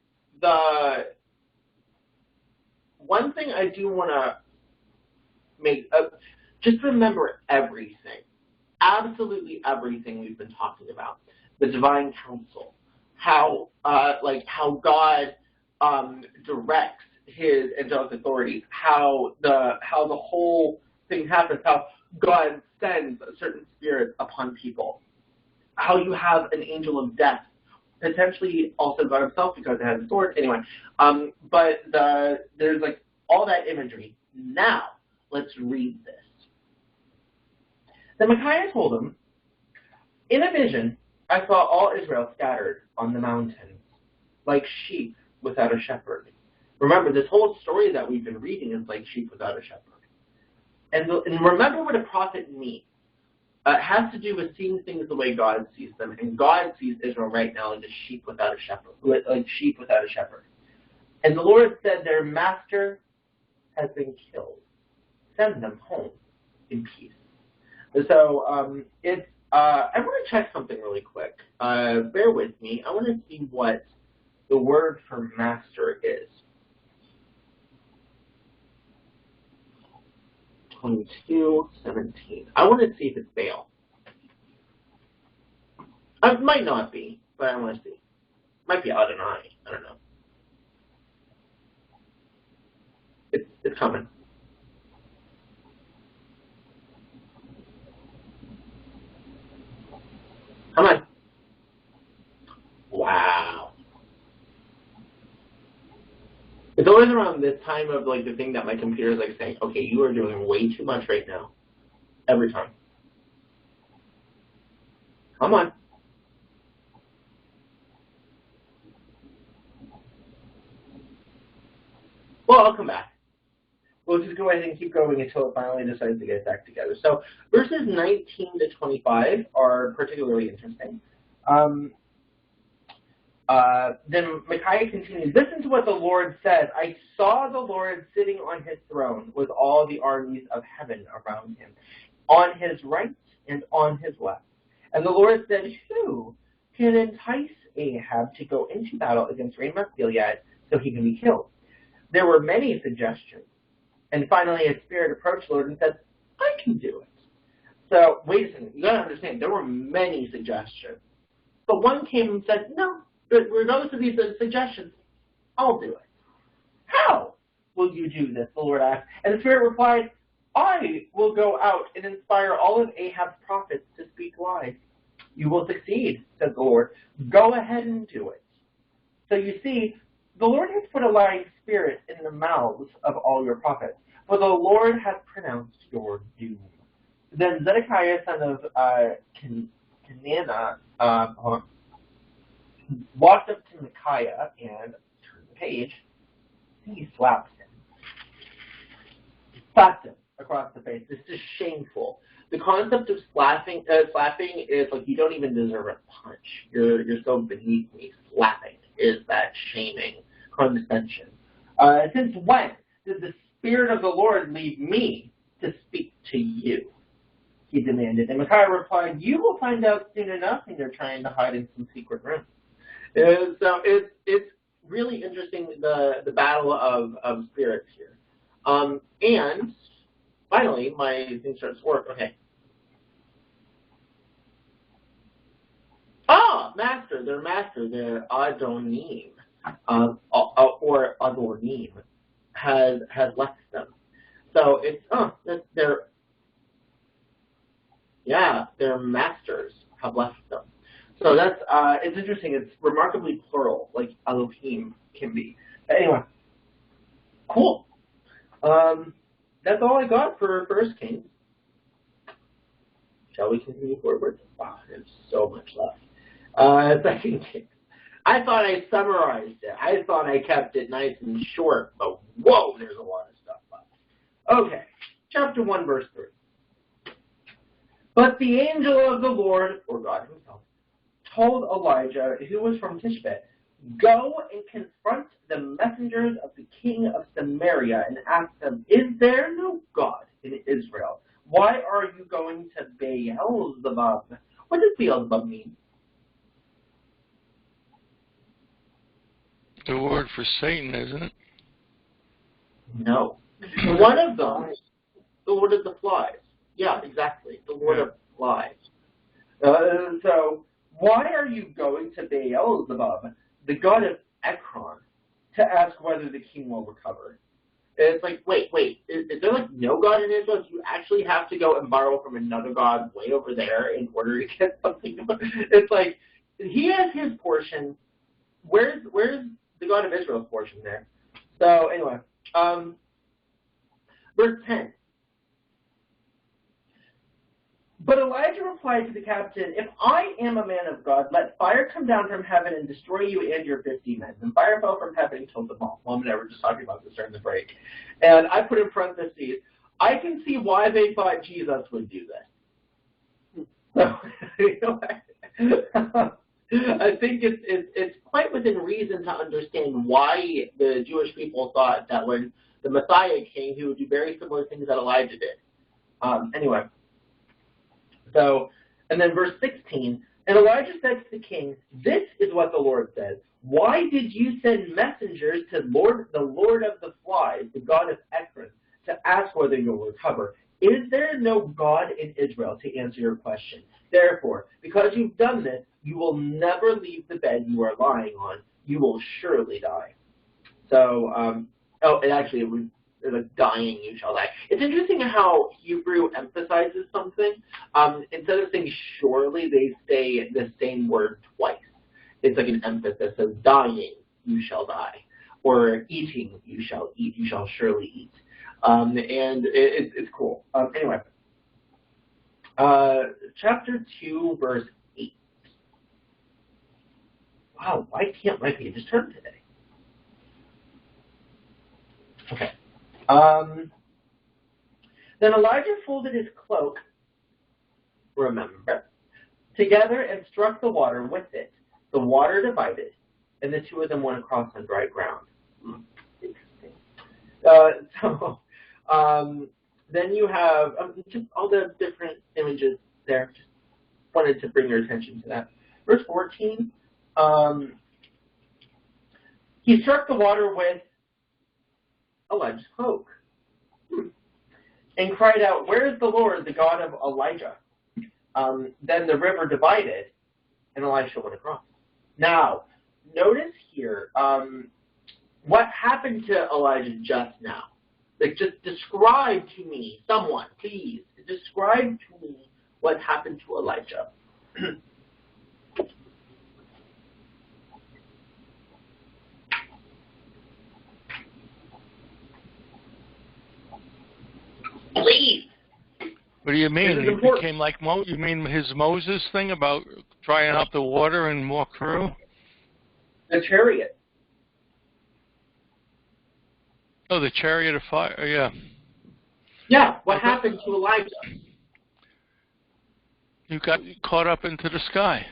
the one thing I do want to make just remember everything. Absolutely everything we've been talking about, the divine counsel, how God directs his angelic authorities, how the whole thing happens, how God sends certain spirits upon people, how you have an angel of death, potentially also God himself because it has a sword. Anyway, but there's like all that imagery. Now let's read this. Then Micaiah told him, in a vision, I saw all Israel scattered on the mountains, like sheep without a shepherd. Remember, this whole story that we've been reading is like sheep without a shepherd. And remember what a prophet means. It has to do with seeing things the way God sees them. And God sees Israel right now like a sheep without a shepherd, like sheep without a shepherd. And the Lord said, their master has been killed. Send them home in peace. So I want to check something really quick. Bear with me. I want to see what the word for master is. 22:17. I want to see if it's Baal. It might not be, but I want to see. Might be Adonai. I don't know. It's coming. Come on. Wow. It's always around this time of like the thing that my computer is like saying, okay, you are doing way too much right now. Every time. Come on. Well, I'll come back. We'll just go ahead and keep going until it finally decides to get it back together. So verses 19 to 25 are particularly interesting. Then Micaiah continues, listen to what the Lord says. I saw the Lord sitting on his throne with all the armies of heaven around him, on his right and on his left. And the Lord said, who can entice Ahab to go into battle against Ramoth Gilead so he can be killed? There were many suggestions. And finally, a spirit approached the Lord and said, I can do it. So, wait a second. You got to understand, there were many suggestions. But one came and said, no, regardless of these suggestions, I'll do it. How will you do this, the Lord asked. And the Spirit replied, I will go out and inspire all of Ahab's prophets to speak lies. You will succeed, said the Lord. Go ahead and do it. So you see, the Lord has put a lying spirit in the mouths of all your prophets, for the Lord has pronounced your doom. Then Zedekiah, son of Kenana, walked up to Micaiah and turned the page, and he slapped him. Slapped him across the face. This is shameful. The concept of slapping is like you don't even deserve a punch. You're so beneath me. Slapping is that shaming, condescension. Since when did the Spirit of the Lord lead me to speak to you? He demanded. And Micaiah replied, you will find out soon enough, and you're trying to hide in some secret room. So it's really interesting, the battle of spirits here. And finally, my thing starts to work. Okay. Master, their Adonim, or Adonim, has left them. So it's their masters have left them. So that's it's interesting. It's remarkably plural, like Elohim can be. But anyway, cool. That's all I got for First Kings. Shall we continue forward? Wow, there's so much left. Second Kings. I thought I summarized it. I thought I kept it nice and short, but whoa, there's a lot of stuff left. Okay, chapter 1, verse 3. But the angel of the Lord, or God himself, told Elijah, who was from Tishbe, go and confront the messengers of the king of Samaria and ask them, is there no God in Israel? Why are you going to Beelzebub? What does Beelzebub mean? The word for Satan, isn't it? No. One of them, the Lord of the Flies. Yeah, exactly. The Lord of Flies. So, why are you going to Beelzebub, the god of Ekron, to ask whether the king will recover? It's like, wait, is there like no God in Israel? Do you actually have to go and borrow from another God way over there in order to get something? It's like, he has his portion. Where's the God of Israel's portion there? So anyway, verse 10. But Elijah replied to the captain, if I am a man of God, let fire come down from heaven and destroy you and your 50 men. And fire fell from heaven and killed them all. Mom and I were just talking about this during the break. And I put in parentheses, I can see why they thought Jesus would do this. So, I think it's quite within reason to understand why the Jewish people thought that when the Messiah came, he would do very similar things that Elijah did. Anyway. So, and then verse 16, and Elijah said to the king, this is what the Lord says. Why did you send messengers to the Lord of the Flies, the God of Ekron, to ask whether you'll recover? Is there no God in Israel, to answer your question? Therefore, because you've done this, you will never leave the bed you are lying on. You will surely die. So, it was dying you shall die. It's interesting how Hebrew emphasizes something. Instead of saying surely, they say the same word twice. It's like an emphasis of dying you shall die, or eating you shall eat, you shall surely eat. And it's cool. Anyway, chapter 2, verse 8. Wow, why can't my pages turn today? Okay. Then Elijah folded his cloak, remember, together and struck the water with it. The water divided, and the two of them went across on dry ground. Interesting. Then you have just all the different images there. Just wanted to bring your attention to that. Verse 14, he struck the water with Elijah's cloak and cried out, where is the Lord, the God of Elijah? Then the river divided, and Elisha went across. Now, notice here, what happened to Elijah just now? Like, just describe to me, someone, please, describe to me what happened to Elijah. Please. What do you mean? He became like you mean his Moses thing about drying up the water and walk through? The chariot. Oh, the chariot of fire, yeah. Yeah, what happened to Elijah? You got caught up into the sky.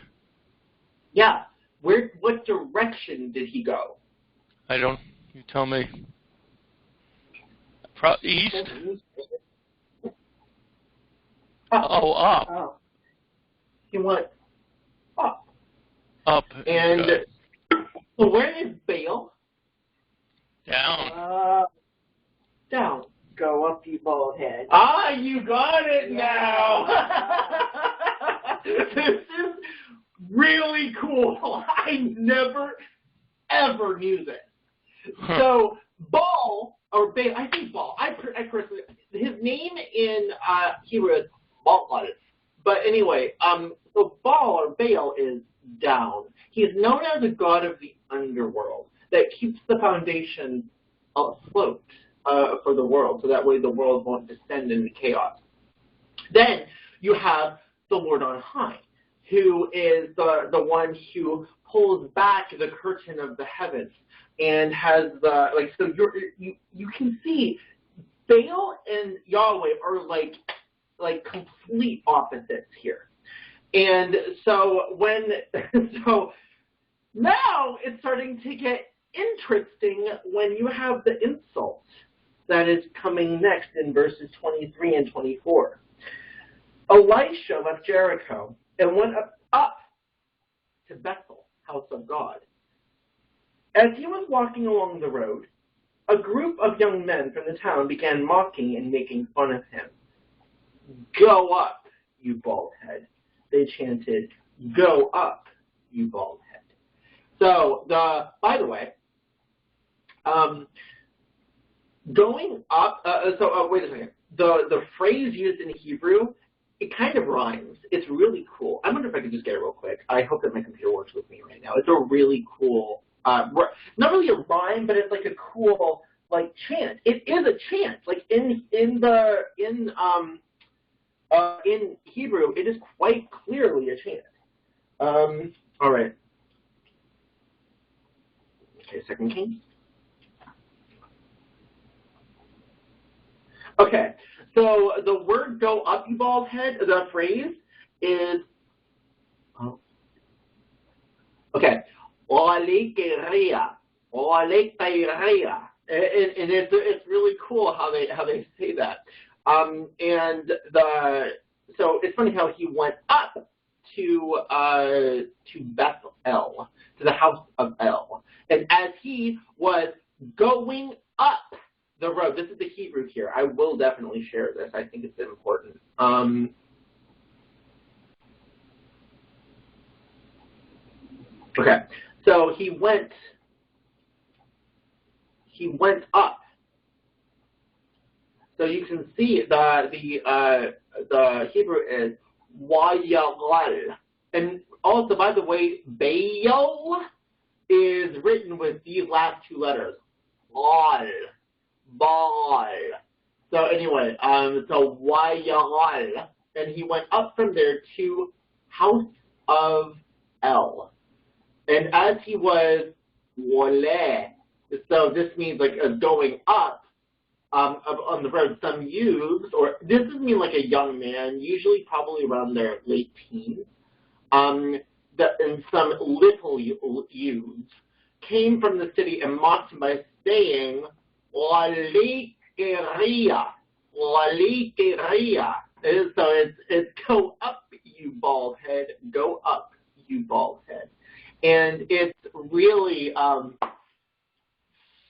Yeah. What direction did he go? You tell me. East? Up. Oh, up. Oh. He went up. Up. And so where is Baal? Down. Down. Go up, you bald head. Ah, you got it now. This is really cool. I never, ever knew this. So Baal, or Baal, I think Baal. I personally, his name in Hebrew is Baal. But anyway, so Baal or Baal is down. He is known as a god of the underworld that keeps the foundation afloat for the world, so that way the world won't descend into chaos. Then you have the Lord on high, who is the one who pulls back the curtain of the heavens and has the so you can see Baal and Yahweh are like complete opposites here. And so so now it's starting to get interesting when you have the insult that is coming next in verses 23 and 24. Elisha left Jericho and went up to Bethel, house of God. As he was walking along the road, a group of young men from the town began mocking and making fun of him. "Go up, you bald head," they chanted. "Go up, you bald head." So, by the way, going up, wait a second. The phrase used in Hebrew, it kind of rhymes. It's really cool. I wonder if I could just get it real quick. I hope that my computer works with me right now. It's a really cool, not really a rhyme, but it's like a cool, chant. It is a chant. Like, in Hebrew, it is quite clearly a chant. All right. Okay, 2 Kings. Okay, so the word "go up, you bald head," the phrase is, okay, "Olekeria," "Olekeria," and it's really cool how they say that. So it's funny how he went up to Bethel, to the house of El, and as he was going up the road, this is the Hebrew here. I will definitely share this. I think it's important. Okay, so he went up. So you can see the Hebrew is Wayalal. And also, by the way, Baal is written with these last two letters. Baal. So anyway, so Wayalal. And he went up from there to house of El. And as he was Wale, so this means going up, on the road, some youths, or this doesn't mean like a young man, usually probably around their late teens, and some little youths came from the city and mocked him by saying, "Walikeria, Walikeria." So it's "go up, you bald head, go up, you bald head." And it's really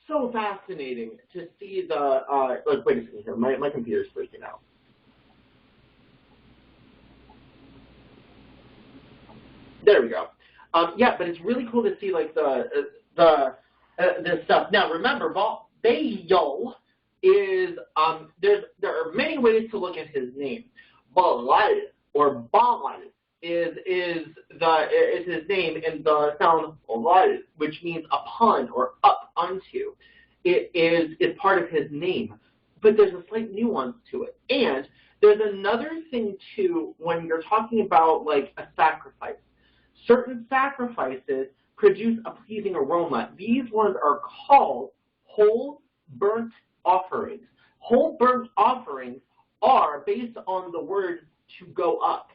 so fascinating to see the, wait a second here, my computer's freaking out. There we go. Yeah, but it's really cool to see like the stuff. Now remember, Baal is there are many ways to look at his name. Baal or Baal is his name, and the sound Baal, which means upon or up unto. It is part of his name, but there's a slight nuance to it. And there's another thing too when you're talking about like a sacrifice. Certain sacrifices produce a pleasing aroma. These ones are called whole burnt offerings. Whole burnt offerings are based on the word to go up,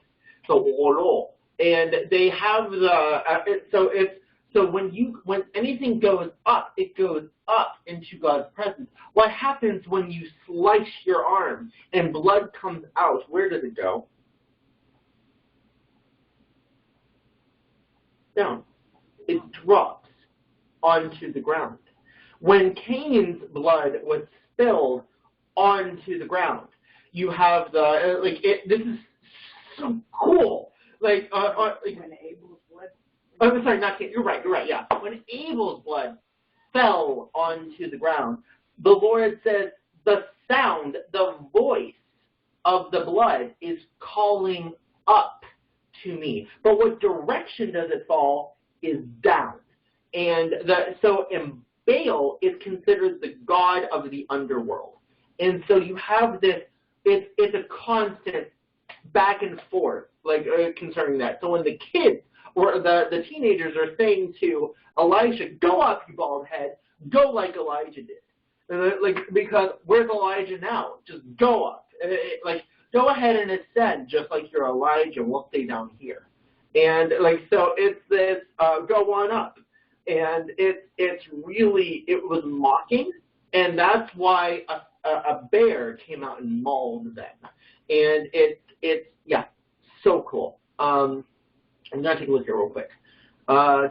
so olo, and they have so when anything goes up, it goes up into God's presence. What happens when you slice your arm and blood comes out? Where does it go? Down. It drops onto the ground. When Cain's blood was spilled onto the ground, you have this is so cool. When Abel's blood. I'm sorry, not Cain. You're right. Yeah. When Abel's blood fell onto the ground, the Lord says the sound, the voice of the blood is calling up to me. But what direction does it fall is down. And Baal is considered the god of the underworld. And so you have this, it's a constant back and forth concerning that. So when the kids or the teenagers are saying to Elisha, go up, you bald head, go like Elijah did. Because where's Elijah now? Just go up. Go ahead and ascend just like you're Elijah. We'll stay down here. And so it's this go on up. And it was mocking, and that's why a bear came out and mauled them. And it's so cool. I'm gonna take a look here real quick. No,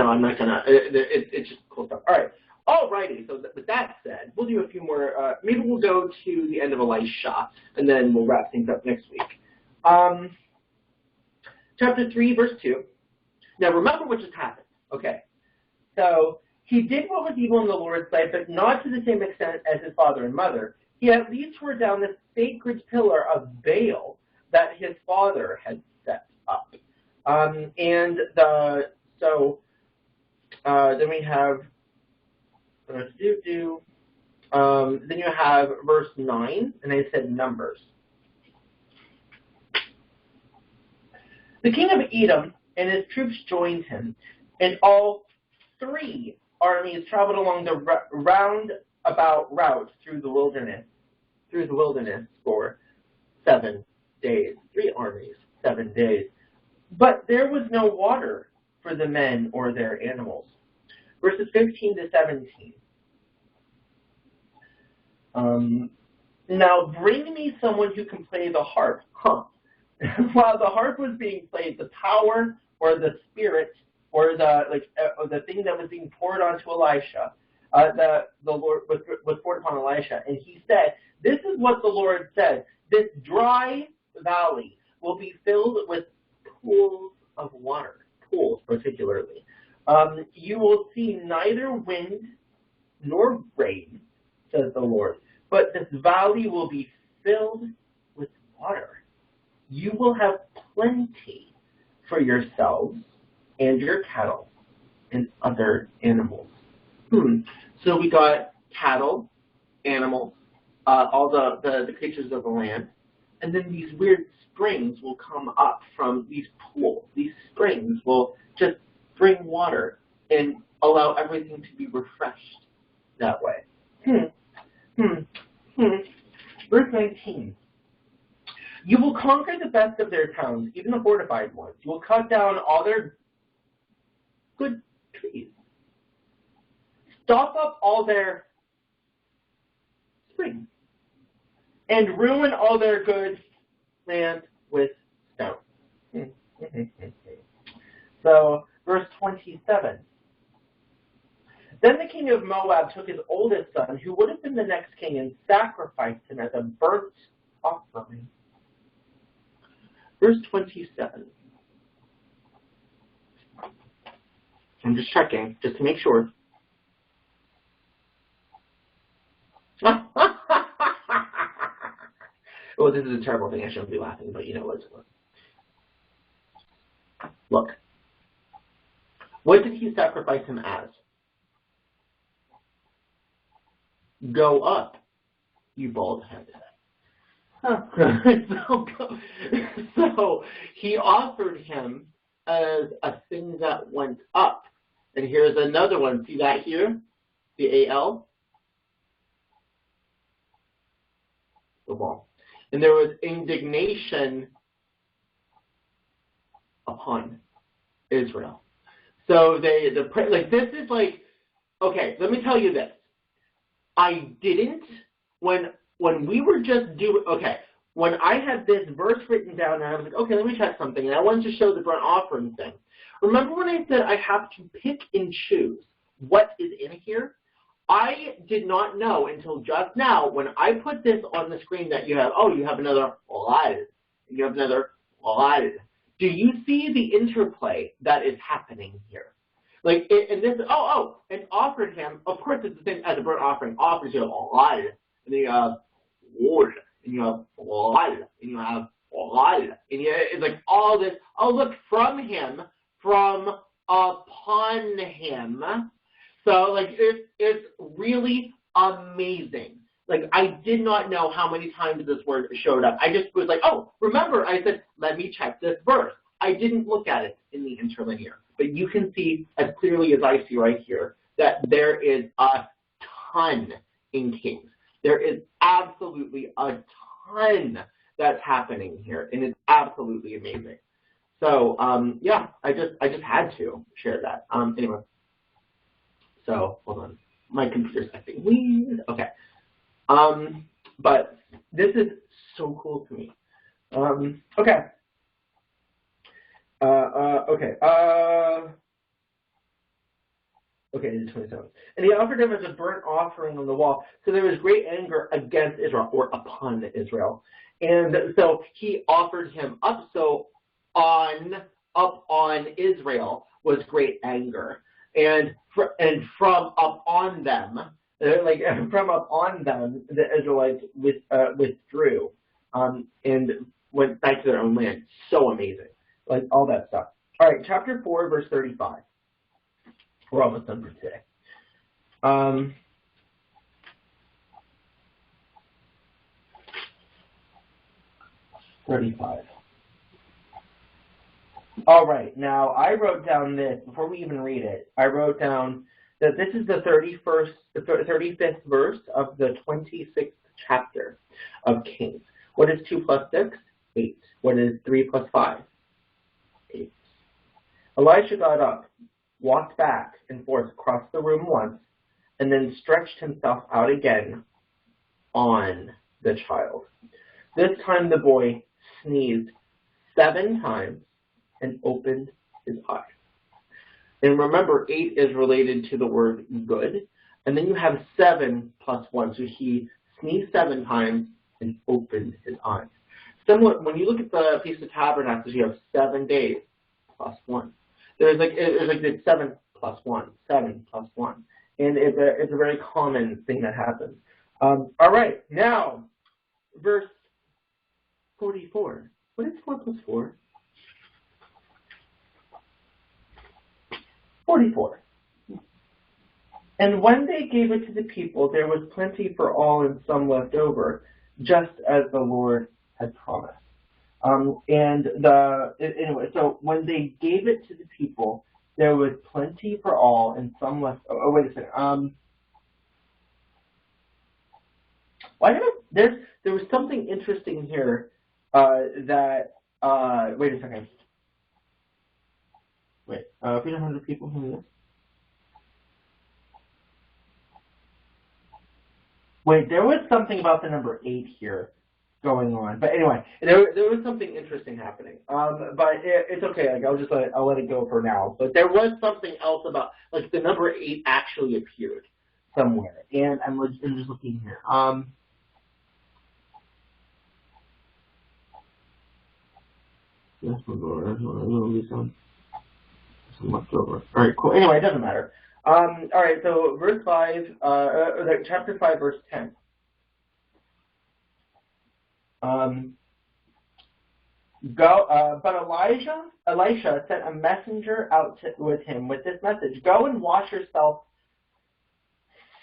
I'm not gonna. It's just cool stuff. All right. Alrighty, so with that said, we'll do a few more, maybe we'll go to the end of Elisha, and then we'll wrap things up next week. Chapter 3, verse 2. Now remember what just happened. Okay. So, he did what was evil in the Lord's sight, but not to the same extent as his father and mother. He at least tore down the sacred pillar of Baal that his father had set up. Then we have then you have verse 9, and I said Numbers. The king of Edom and his troops joined him, and all three armies traveled along the roundabout route through the wilderness for 7 days. 3 armies, 7 days. But there was no water for the men or their animals. Verses 15 to 17. Now bring me someone who can play the harp. While the harp was being played, the power or the spirit or the thing that was being poured onto Elisha, the Lord was poured upon Elisha, and he said, "This is what the Lord said: this dry valley will be filled with pools of water, pools particularly. You will see neither wind nor rain, says the Lord, but this valley will be filled with water. You will have plenty for yourselves and your cattle and other animals." So we got cattle, animals, all the creatures of the land, and then these weird springs will come up from these pools. These springs will just bring water and allow everything to be refreshed that way. Verse 19. You will conquer the best of their towns, even the fortified ones. You will cut down all their good trees. Stop up all their springs. And ruin all their good land with stone. So, verse 27. Then the king of Moab took his oldest son, who would have been the next king, and sacrificed him as a burnt offering. Verse 27. I'm just checking, just to make sure. Oh, this is a terrible thing. I shouldn't be laughing, but you know what? Look. What did he sacrifice him as? Go up, you bald head. Huh. So he offered him as a thing that went up. And here's another one. See that here? The AL? The wall. And there was indignation upon Israel. So this is like, okay, let me tell you this. I didn't, when we were just doing, okay, when I had this verse written down, and I was like, okay, let me check something, and I wanted to show the burnt offering thing. Remember when I said I have to pick and choose what is in here? I did not know until just now when I put this on the screen that you have, you have another olad, and you have another olad. Do you see the interplay that is happening here? Like, and this, and offered him, of course it's the same as a burnt offering, offers you olad, and then you have wood, and you have olad, and you have olad, and it's like all this, look, from him, from upon him. So, like, it's really amazing. Like, I did not know how many times this word showed up. I just was like, remember, I said, let me check this verse. I didn't look at it in the interlinear. But you can see, as clearly as I see right here, that there is a ton in Kings. There is absolutely a ton that's happening here, and it's absolutely amazing. So, yeah, I just had to share that. Anyway. So, hold on. My computer's acting weird. Okay. But this is so cool to me. Okay. Okay, the 27th. And he offered him as a burnt offering on the wall. So there was great anger against Israel, or upon Israel. And so he offered him up. So up on Israel was great anger. And from up on them, the Israelites withdrew and went back to their own land. So amazing, like all that stuff. All right, chapter 4, verse 35. We're almost done for today. 35. All right, now I wrote down this, before we even read it, I wrote down that this is the 35th verse of the 26th chapter of Kings. What is 2 plus 6? 8. What is 3 plus 5? 8. Elisha got up, walked back and forth across the room once, and then stretched himself out again on the child. This time the boy sneezed 7 times and opened his eyes. And remember, 8 is related to the word good. And then you have 7 plus 1. So he sneezed 7 times and opened his eyes. Similar, when you look at the Feast of Tabernacles, you have 7 days plus 1. There's like 7 plus 1, 7 plus 1. And it's a very common thing that happens. All right, now, verse 44. What is 4 plus 4? 44. And when they gave it to the people, there was plenty for all and some left over, just as the Lord had promised. Anyway, so when they gave it to the people, there was plenty for all and some left. Oh, wait a second. There was something interesting here wait a second. Wait, 300 people who this? Wait, there was something about the number 8 here going on. But anyway, there was something interesting happening. But it's okay. Like I'll let it go for now. But there was something else about like the number 8 actually appeared somewhere, and I'm just looking here. Yes, my Lord. Some leftover. All right, cool. Anyway, it doesn't matter. All right, so verse 5, chapter 5, verse 10. But Elisha sent a messenger out with him with this message: "Go and wash yourself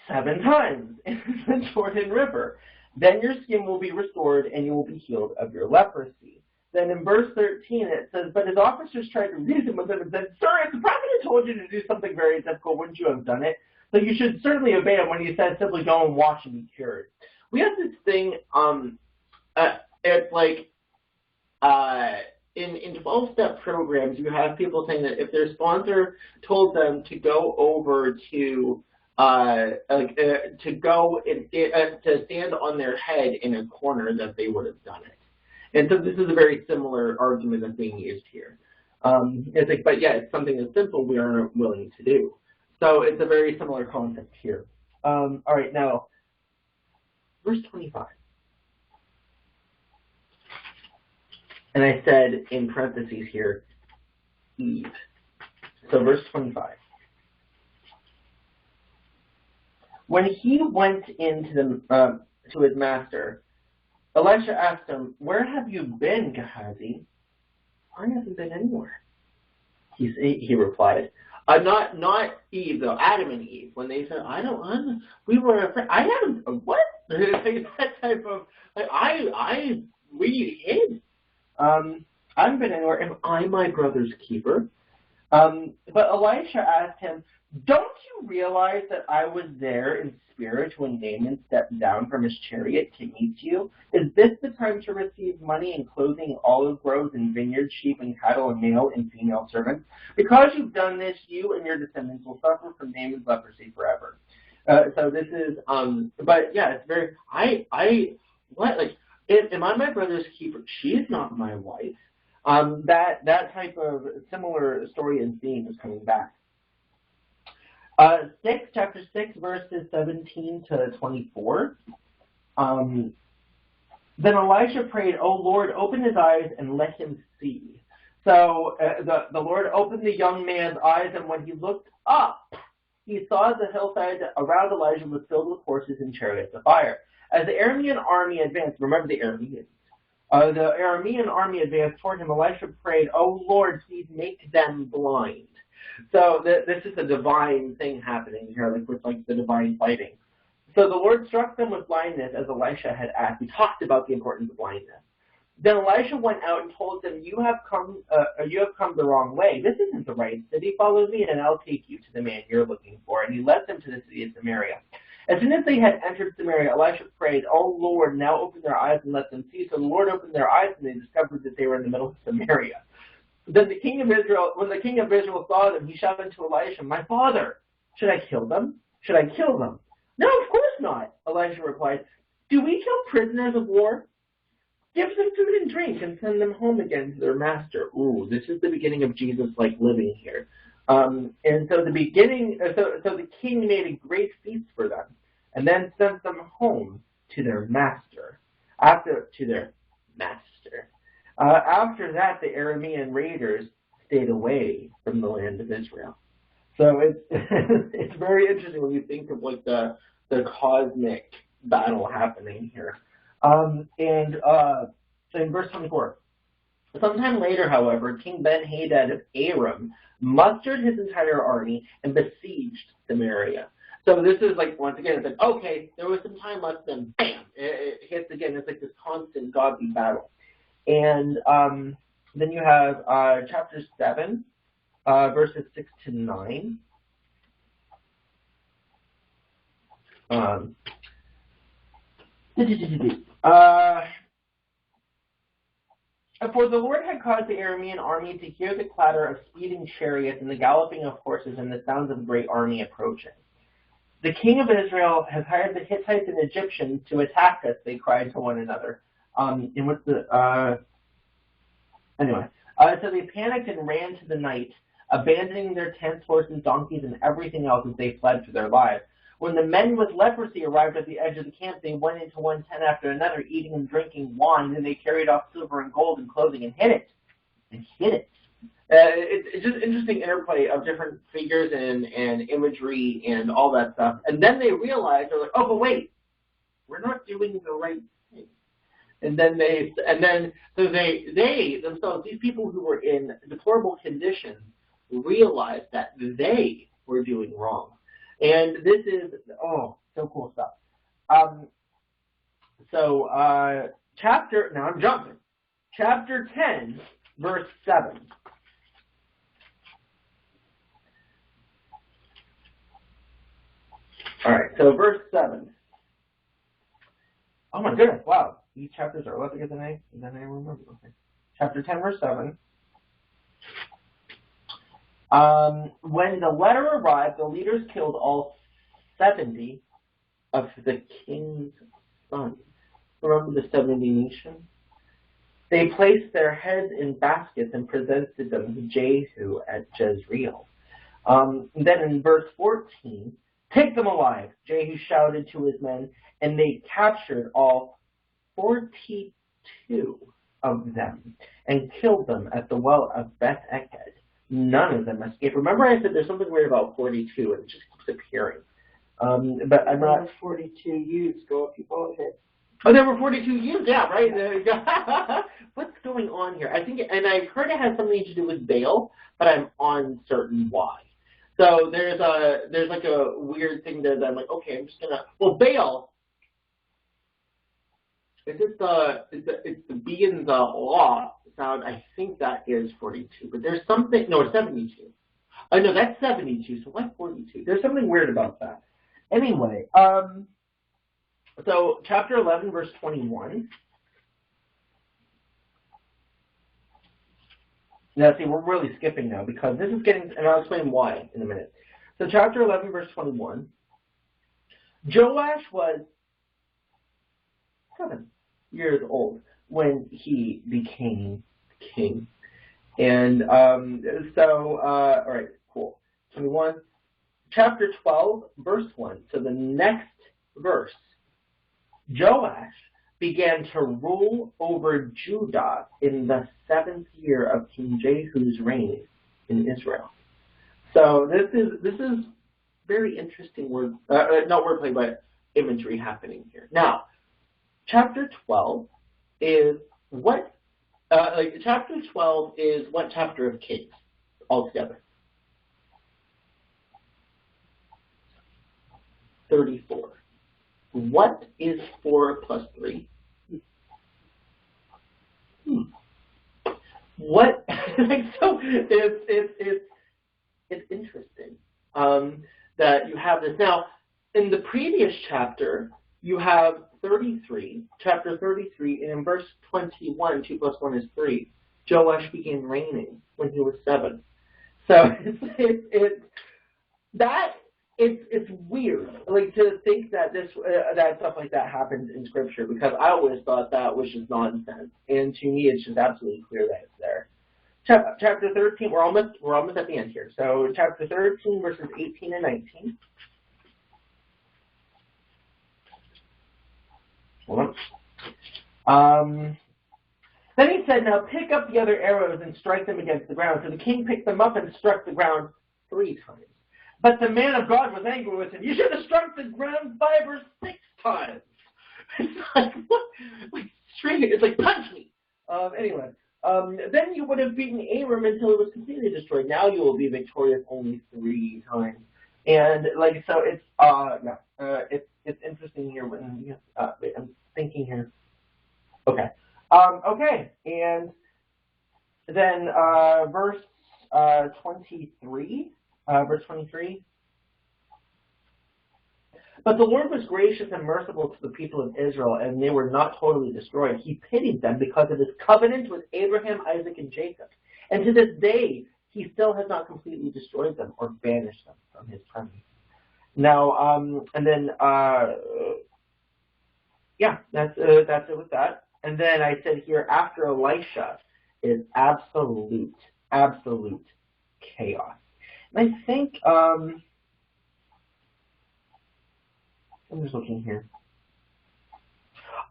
7 times in the Jordan River. Then your skin will be restored and you will be healed of your leprosy." Then in verse 13 it says, "But his officers tried to reason with him and said, 'Sir, if the prophet had told you to do something very difficult, wouldn't you have done it? So you should certainly obey him when he said simply go and wash and be cured.'" We have this thing, it's like in 12-step programs, you have people saying that if their sponsor told them to go over to to stand on their head in a corner, that they would have done it. And so this is a very similar argument that's being used here. It's like, but yeah, it's something that's simple we aren't willing to do. So it's a very similar concept here. All right, now, verse 25. And I said in parentheses here, Eve. So verse 25. When he went into to his master, Elisha asked him, "Where have you been, Gehazi?" "I haven't been anywhere," he replied. Not Eve though, Adam and Eve. When they said, we were afraid. I haven't. What? That type of like we hid. I haven't been anywhere. Am I my brother's keeper? But Elisha asked him, "Don't you realize that I was there in spirit when Naaman stepped down from his chariot to meet you? Is this the time to receive money and clothing, olive groves and vineyards, sheep and cattle, and male and female servants? Because you've done this, you and your descendants will suffer from Naaman's leprosy forever." So this is, but yeah, it's very, am I my brother's keeper? She is not my wife. That type of similar story and theme is coming back. Chapter 6, verses 17 to 24. Then Elisha prayed, "O Lord, open his eyes and let him see." So the Lord opened the young man's eyes, and when he looked up, he saw the hillside around Elijah was filled with horses and chariots of fire. As the Aramean army advanced, remember the Arameans, the Aramean army advanced toward him, Elisha prayed, "O Lord, please make them blind." So this is a divine thing happening here, with the divine fighting. So the Lord struck them with blindness as Elisha had asked. We talked about the importance of blindness. Then Elisha went out and told them, you have come the wrong way. This isn't the right city. Follow me, and I'll take you to the man you're looking for." And he led them to the city of Samaria. As soon as they had entered Samaria, Elisha prayed, "O Lord, now open their eyes and let them see." So the Lord opened their eyes, and they discovered that they were in the middle of Samaria. Then when the king of Israel saw them, he shouted to Elisha, "My father, should I kill them? Should I kill them?" "No, of course not," Elisha replied. "Do we kill prisoners of war? Give them food and drink and send them home again to their master." Ooh, this is the beginning of Jesus living here. And so the king made a great feast for them, and then sent them home to their master. After that, the Aramean raiders stayed away from the land of Israel. So it's very interesting when you think of the cosmic battle happening here. So in verse 24. Sometime later, however, King Ben-Hadad of Aram mustered his entire army and besieged Samaria. So this is once again, it's okay, there was some time left, then bam, it hits again. It's this constant godly battle. And then you have chapter 7, verses 6 to 9. For the Lord had caused the Aramean army to hear the clatter of speeding chariots and the galloping of horses and the sounds of a great army approaching. "The king of Israel has hired the Hittites and Egyptians to attack us," they cried to one another. And what's the, anyway. So they panicked and ran to the night, abandoning their tents, horses, donkeys, and everything else as they fled for their lives. When the men with leprosy arrived at the edge of the camp, they went into one tent after another, eating and drinking wine, and they carried off silver and gold and clothing and hid it. It's just interesting interplay of different figures and imagery and all that stuff. And then they realized, they're like, oh, but wait, we're not doing the right thing. And then they themselves, these people who were in deplorable conditions, realized that they were doing wrong. And this is, oh, so cool stuff. Now I'm jumping. Chapter 10, verse 7. All right, so verse 7. Oh my goodness, wow. These chapters are left than I remember. Okay. Chapter 10, verse 7. When the letter arrived, the leaders killed all 70 of the king's sons. Remember the 70 nations? They placed their heads in baskets and presented them to Jehu at Jezreel. Then in verse 14, take them alive, Jehu shouted to his men, and they captured all 42 of them and killed them at the well of Beth-Eked. None of them escaped. Remember I said there's something weird about 42, and it just keeps appearing. But I'm not... 42 youths go up your bullet head. Oh, there were 42 youths, yeah, right? What's going on here? I think, and I've heard it has something to do with Baal, but I'm uncertain why. So there's like a weird thing there that I'm like, okay, I'm just gonna. Well, Baal. It's the B in the law sound. I think that is 42, but there's something. No, it's 72. Oh no, that's 72. So what's 42? There's something weird about that. Anyway, so chapter 11, verse 21. Now, see, we're really skipping now because this is getting, and I'll explain why in a minute. So chapter 11, verse 21. Joash was 7 years old when he became king. And all right, cool. 21. Chapter 12, verse 1. So the next verse. Joash began to rule over Judah in the 7th year of King Jehu's reign in Israel. So this is very interesting word, not wordplay, but imagery happening here. Now, chapter 12 is what? Chapter 12 is what chapter of Kings altogether? 34. What is 4 plus 3? What? So it's interesting that you have this. Now, in the previous chapter, you have 33, chapter 33, and in verse 21, 2 plus 1 is 3. Joash began reigning when he was 7. So it's weird, like, to think that that stuff like that happens in Scripture, because I always thought that was just nonsense, and to me it's just absolutely clear that it's there. Chapter 13, we're almost at the end here. So chapter 13, verses 18 and 19. Hold on. Then he said, now pick up the other arrows and strike them against the ground. So the king picked them up and struck the ground 3 times. But the man of God was angry with him. You should have struck the ground 5 or 6 times. It's like, what? Like, straight, it's like, punch me. Anyway, then you would have beaten Aram until it was completely destroyed. Now you will be victorious only 3 times. And, like, so it's, it's interesting here when, I'm thinking here. Okay. Okay, and then verse 23. Verse 23. But the Lord was gracious and merciful to the people of Israel, and they were not totally destroyed. He pitied them because of his covenant with Abraham, Isaac, and Jacob. And to this day, he still has not completely destroyed them or banished them from his presence. Now, and then, yeah, that's it with that. And then I said here, after Elisha is absolute chaos. And I think, I'm just looking here.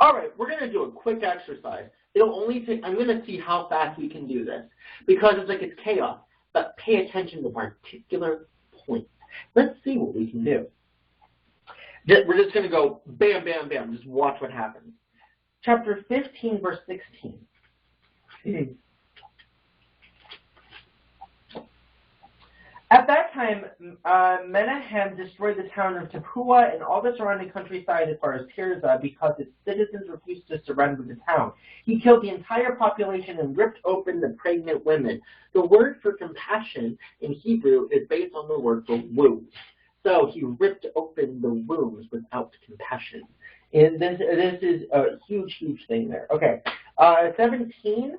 All right, we're going to do a quick exercise. It'll only take, I'm going to see how fast we can do this, because it's like it's chaos, but pay attention to particular points. Let's see what we can do. We're just going to go bam, bam, bam. Just watch what happens. Chapter 15, verse 16. At that time, Menahem destroyed the town of Tapua and all the surrounding countryside as far as Tirzah because its citizens refused to surrender the town. He killed the entire population and ripped open the pregnant women. The word for compassion in Hebrew is based on the word for womb. So he ripped open the wombs without compassion. And this is a huge, huge thing there. Okay, 17.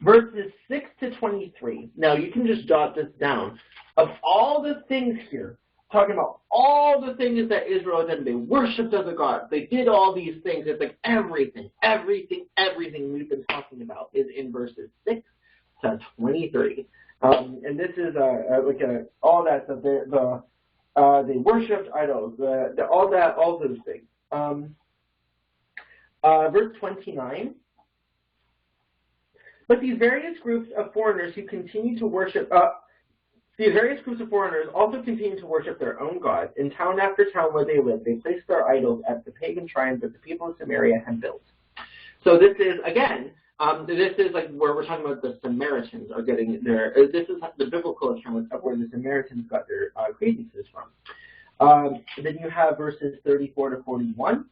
Verses 6 to 23. Now, you can just jot this down. Of all the things here, talking about all the things that Israel did, they worshipped other gods, they did all these things. It's like everything we've been talking about is in verses 6 to 23. And this is all that stuff. They worshipped idols, all those things. Verse 29. But these various groups of foreigners who continue to worship, these various groups of foreigners also continue to worship their own gods. In town after town where they lived, they placed their idols at the pagan shrines that the people of Samaria had built. So this is, again, this is like where we're talking about the Samaritans are getting their, this is the biblical account of where the Samaritans got their craziness from. Then you have verses 34 to 41.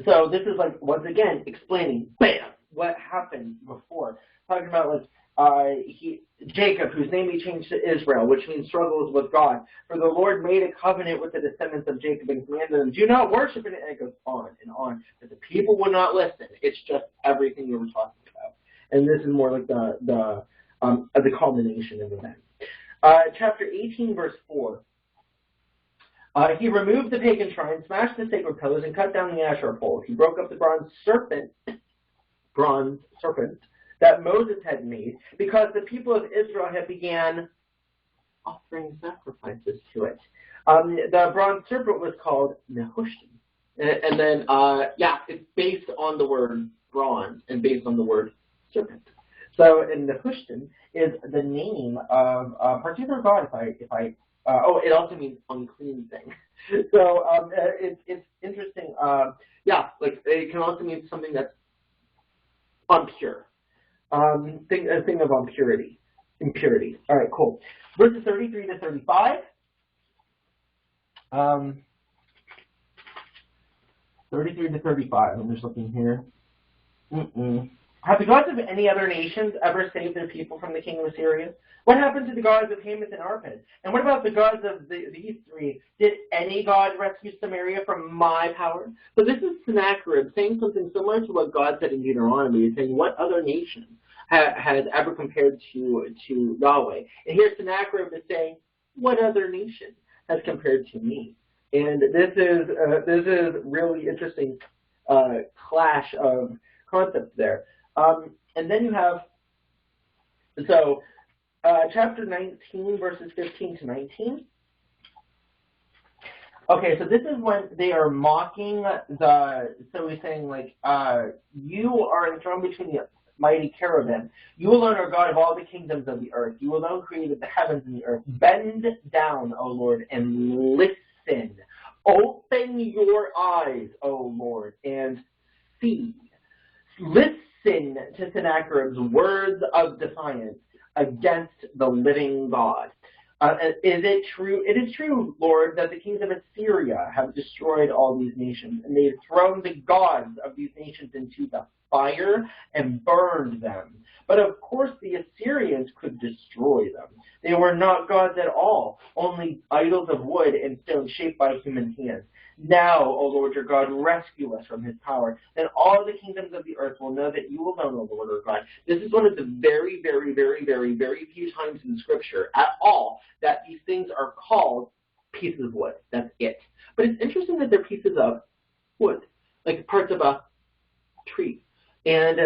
So this is like, once again, explaining, bam, what happened before. Talking about Jacob, whose name he changed to Israel, which means struggles with God. For the Lord made a covenant with the descendants of Jacob and commanded them, do not worship it. And it goes on and on. But the people would not listen. It's just everything we were talking about. And this is more like the culmination of events. Chapter 18, verse 4. He removed the pagan shrine, smashed the sacred pillars, and cut down the Asherah poles. He broke up the bronze serpent that Moses had made, because the people of Israel had began offering sacrifices to it. The bronze serpent was called Nehushtan. And then, it's based on the word bronze and based on the word serpent. So, and Nehushtan is the name of a particular god, it also means unclean thing. So it's interesting. It can also mean something that's impure. A thing of impurity. All right, cool. Verses 33 to 35. 33 to 35. I'm just looking here. Have the gods of any other nations ever saved their people from the king of Assyria? What happened to the gods of Hamath and Arpad? And what about the gods of these three? Did any god rescue Samaria from my power? So this is Sennacherib saying something similar to what God said in Deuteronomy, saying, what other nation has ever compared to Yahweh? And here Sennacherib is saying, what other nation has compared to me? And this is really interesting clash of concepts there. And then you have, chapter 19, verses 15 to 19. Okay, so this is when they are mocking so he's saying, you are enthroned between the mighty cherubim. You alone are God of all the kingdoms of the earth. You alone created the heavens and the earth. Bend down, O Lord, and listen. Open your eyes, O Lord, and see. Listen to Sennacherib's words of defiance against the living God. Is it true? It is true, Lord, that the kings of Assyria have destroyed all these nations, and they have thrown the gods of these nations into the fire and burned them. But of course the Assyrians could destroy them. They were not gods at all, only idols of wood and stone shaped by human hands. Now, O Lord your God, rescue us from his power. Then all the kingdoms of the earth will know that you alone, O Lord our God. This is one of the very, very, very, very, very few times in Scripture at all that these things are called pieces of wood. That's it. But it's interesting that they're pieces of wood, like parts of a tree. And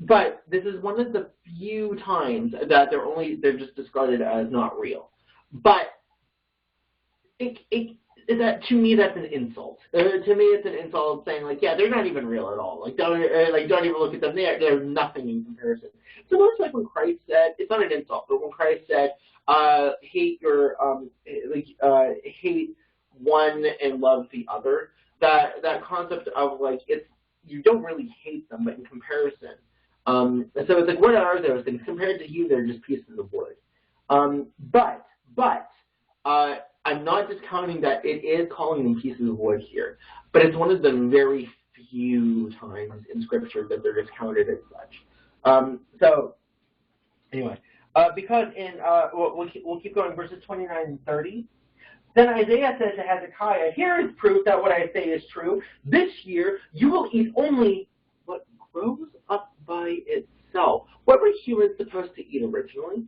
but this is one of the few times that they're just discarded as not real. But that to me that's an insult. To me it's an insult saying like, yeah, they're not even real at all. Like don't even look at them. They're nothing in comparison. So much like when Christ said, it's not an insult, but when Christ said, hate one and love the other. That concept of like you don't really hate them, but in comparison. So it's like, what are those things? Compared to you, they're just pieces of wood. But I'm not discounting that it is calling them pieces of wood here, but it's one of the very few times in Scripture that they're discounted as such. So anyway, because in we'll keep going, verses 29 and 30. Then Isaiah said to Hezekiah, here is proof that what I say is true. This year you will eat only what grows up by itself. What were humans supposed to eat originally?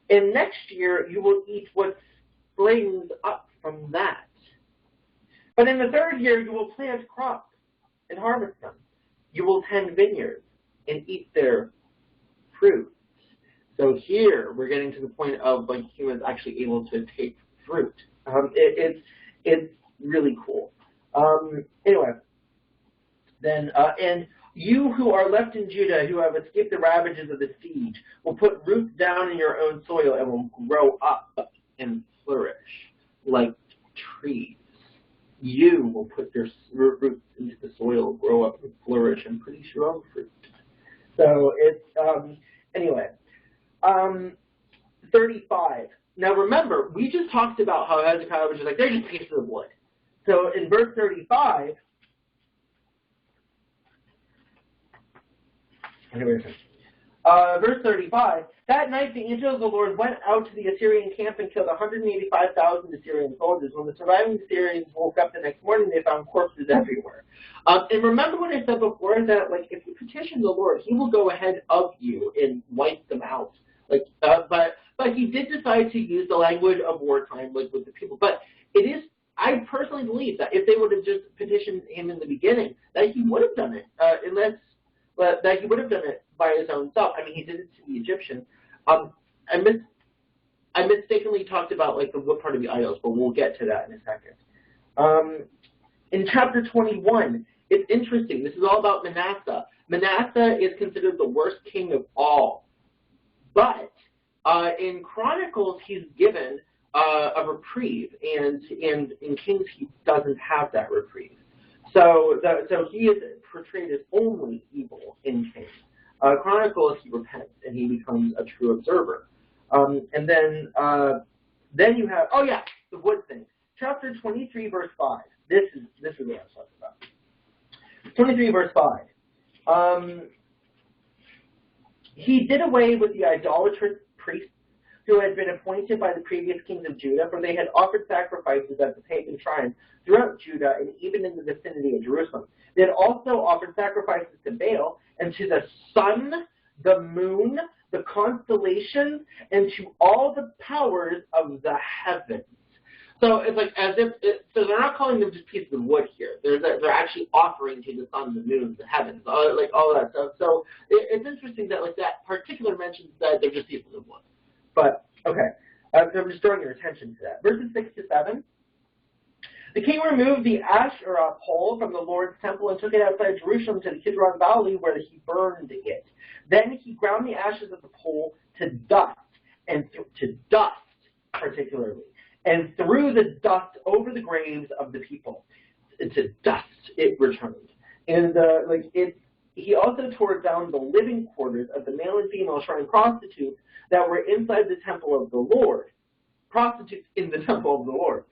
And next year you will eat what springs up from that. But in the third year you will plant crops and harvest them. You will tend vineyards and eat their fruit. So here we're getting to the point of like humans actually able to take fruit. It's really cool. Anyway, then and you who are left in Judah, who have escaped the ravages of the siege, will put roots down in your own soil and will grow up and flourish like trees. You will put your roots into the soil, grow up and flourish, and produce your own fruit. So it's anyway. 35. Now remember, we just talked about how Hezekiah was just like, they're just pieces of wood. So in verse 35, verse 35, that night the angel of the Lord went out to the Assyrian camp and killed 185,000 Assyrian soldiers. When the surviving Assyrians woke up the next morning, they found corpses everywhere. And remember what I said before, that like if you petition the Lord, he will go ahead of you and wipe them out. Like, but he did decide to use the language of wartime, like with the people. But it is, I personally believe that if they would have just petitioned him in the beginning, that he would have done it, that he would have done it by his own self. I mean, he did it to the Egyptians. I mistakenly talked about like the what part of the idols, but we'll get to that in a second. In chapter 21, it's interesting. This is all about Manasseh. Manasseh is considered the worst king of all, but in Chronicles, he's given a reprieve, and in Kings, he doesn't have that reprieve. So he is portrayed as only evil in Kings. Chronicles, he repents, and he becomes a true observer. And then you have, oh yeah, the wood thing. Chapter 23, verse 5. This is what I was talking about. 23, verse 5. He did away with the idolatrous priests who had been appointed by the previous kings of Judah, for they had offered sacrifices at the pagan shrines throughout Judah and even in the vicinity of Jerusalem. They had also offered sacrifices to Baal and to the sun, the moon, the constellations, and to all the powers of the heavens. So it's like as if so they're not calling them just pieces of wood here. They're actually offering to the sun, the moon, the heavens, like all that stuff. So it's interesting that like that particular mentions that they're just pieces of wood. But okay, I'm just drawing your attention to that. Verses 6 to 7. The king removed the Asherah pole from the Lord's temple and took it outside Jerusalem to the Kidron Valley, where he burned it. Then he ground the ashes of the pole to dust, and to dust particularly, and threw the dust over the graves of the people. To dust it returned. And he also tore down the living quarters of the male and female shrine prostitutes that were inside the temple of the Lord. Prostitutes in the temple of the Lord.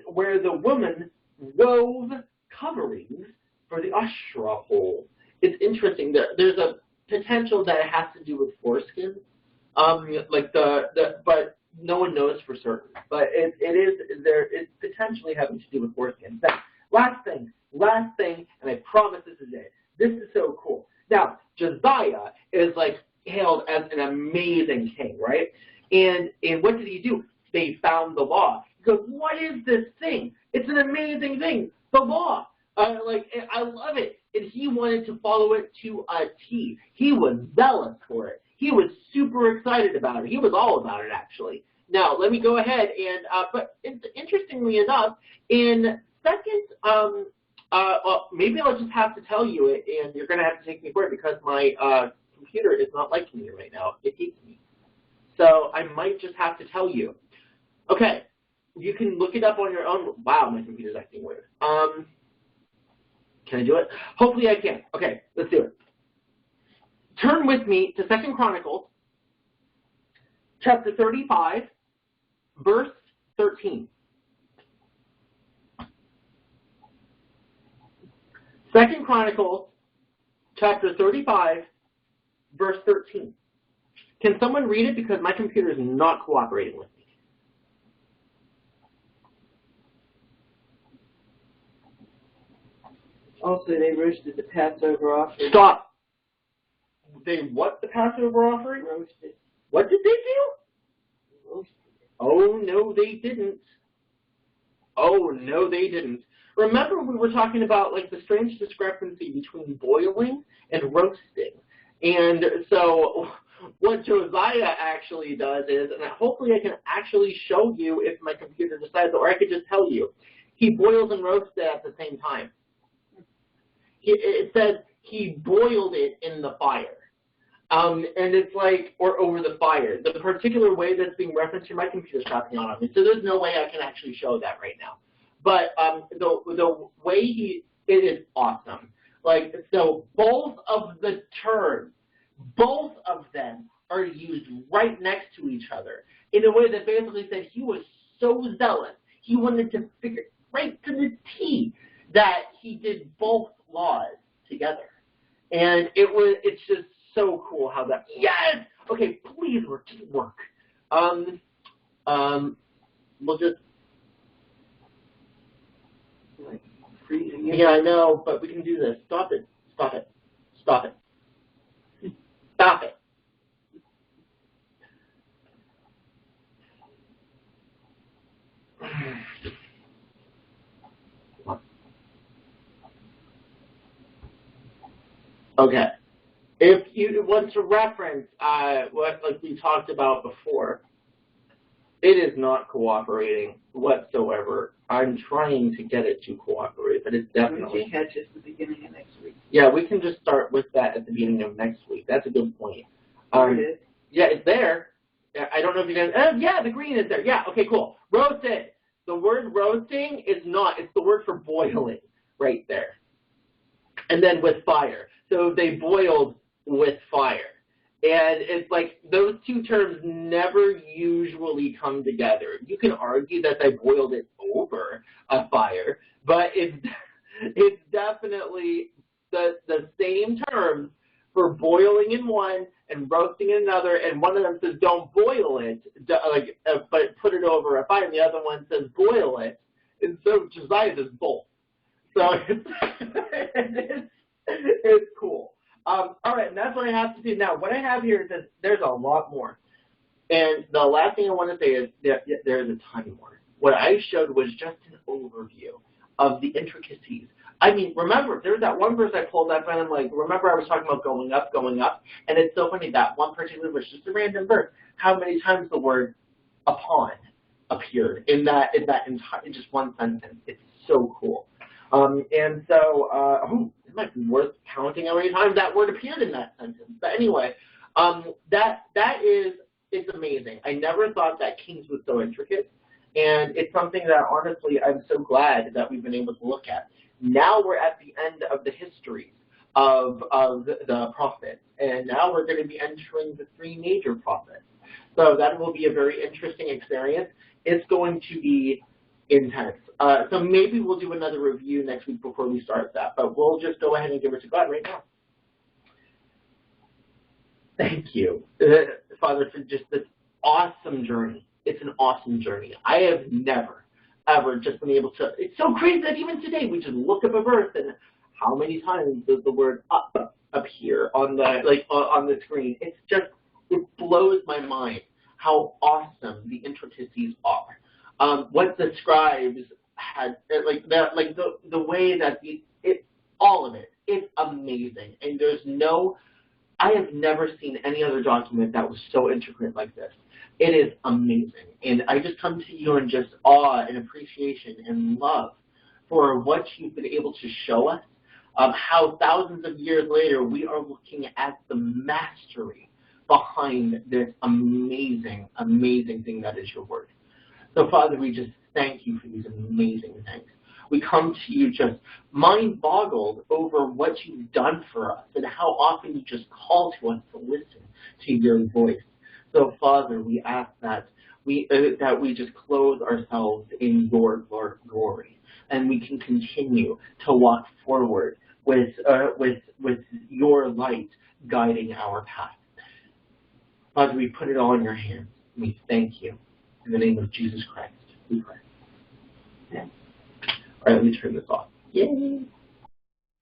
Where the woman wove coverings for the Asherah pole. It's interesting. There's a potential that it has to do with foreskin. But no one knows for certain, but it's potentially having to do with foreskin. Now, last thing, and I promise this is it. This is so cool. Now, Josiah is like hailed as an amazing king, right? And what did he do? They found the law. He goes, what is this thing? It's an amazing thing. The law. I love it. And he wanted to follow it to a T. He was zealous for it. He was super excited about it. He was all about it, actually. Now, let me go ahead and, but interestingly enough, in second, well, maybe I'll just have to tell you it, and you're going to have to take me for it because my computer is not liking me right now. It hates me. So I might just have to tell you. Okay, you can look it up on your own. Wow, my computer's acting weird. Can I do it? Hopefully I can. Okay, let's do it. Turn with me to 2 Chronicles, chapter 35, verse 13. 2 Chronicles, chapter 35, verse 13. Can someone read it because my computer is not cooperating with me? Also, they roasted the Passover offering. Stop. They what the Passover offering? Roasted. What did they do? Roasted. Oh, no, they didn't. Oh, no, they didn't. Remember we were talking about like the strange discrepancy between boiling and roasting. And so what Josiah actually does is, and hopefully I can actually show you if my computer decides, or I could just tell you, he boils and roasts it at the same time. It says he boiled it in the fire. And it's like, or over the fire. The particular way that's being referenced here, my computer's copying on me, so there's no way I can actually show that right now. But the way it is awesome. Like, so both of the terms, both of them are used right next to each other in a way that basically said he was so zealous, he wanted to figure right to the T that he did both laws together. And it's just so cool how that, yes! Okay, please work, just work. We'll just, Like freezing. yeah, I know, but we can do this. Stop it, stop it, stop it. Stop it. Okay. If you want to reference what like we talked about before, it is not cooperating whatsoever. I'm trying to get it to cooperate, but it's definitely. We can catch it at the beginning of next week. Yeah, we can just start with that at the beginning of next week. That's a good point. There it is. Yeah, it's there. I don't know if you guys. Yeah, the green is there. Yeah. Okay. Cool. Roasted. The word roasting is not. It's the word for boiling right there. And then with fire. So they boiled with fire. And it's like those two terms never usually come together. You can argue that they boiled it over a fire, but it's definitely the same terms for boiling in one and roasting in another. And one of them says don't boil it, but put it over a fire. And the other one says boil it. And so Josiah does both. So it's cool. All right, and that's what I have to do. Now, what I have here is that there's a lot more. And the last thing I want to say is that there's a ton more. What I showed was just an overview of the intricacies. I mean, remember, there's that one verse I pulled up, and I'm like, remember I was talking about going up, and it's so funny, that one particular verse, just a random verse, how many times the word upon appeared in just one sentence. It's so cool. And so, it might be worth counting how many times that word appeared in that sentence. But anyway, it's amazing. I never thought that Kings was so intricate, and it's something that honestly I'm so glad that we've been able to look at. Now we're at the end of the histories of the prophets, and now we're going to be entering the 3 major prophets. So that will be a very interesting experience. It's going to be intense. So maybe we'll do another review next week before we start that, but we'll just go ahead and give it to God right now. Thank you, Father, for just this awesome journey It's an awesome journey. I have never, ever just been able to, it's so crazy that even today we just look up a verse and how many times does the word up appear on the, on the screen? It's just, it blows my mind how awesome the intricacies are. What the scribes had, the way that all of it, it's amazing. And there's no, I have never seen any other document that was so intricate like this. It is amazing. And I just come to you in just awe and appreciation and love for what you've been able to show us, how thousands of years later we are looking at the mastery behind this amazing, amazing thing that is your word. So, Father, we just thank you for these amazing things. We come to you just mind-boggled over what you've done for us and how often you just call to us to listen to your voice. So, Father, we ask that we just clothe ourselves in your glory, and we can continue to walk forward with your light guiding our path. Father, we put it all in your hands, and we thank you. In the name of Jesus Christ, we pray. Amen. All right, let me turn this off. Yay!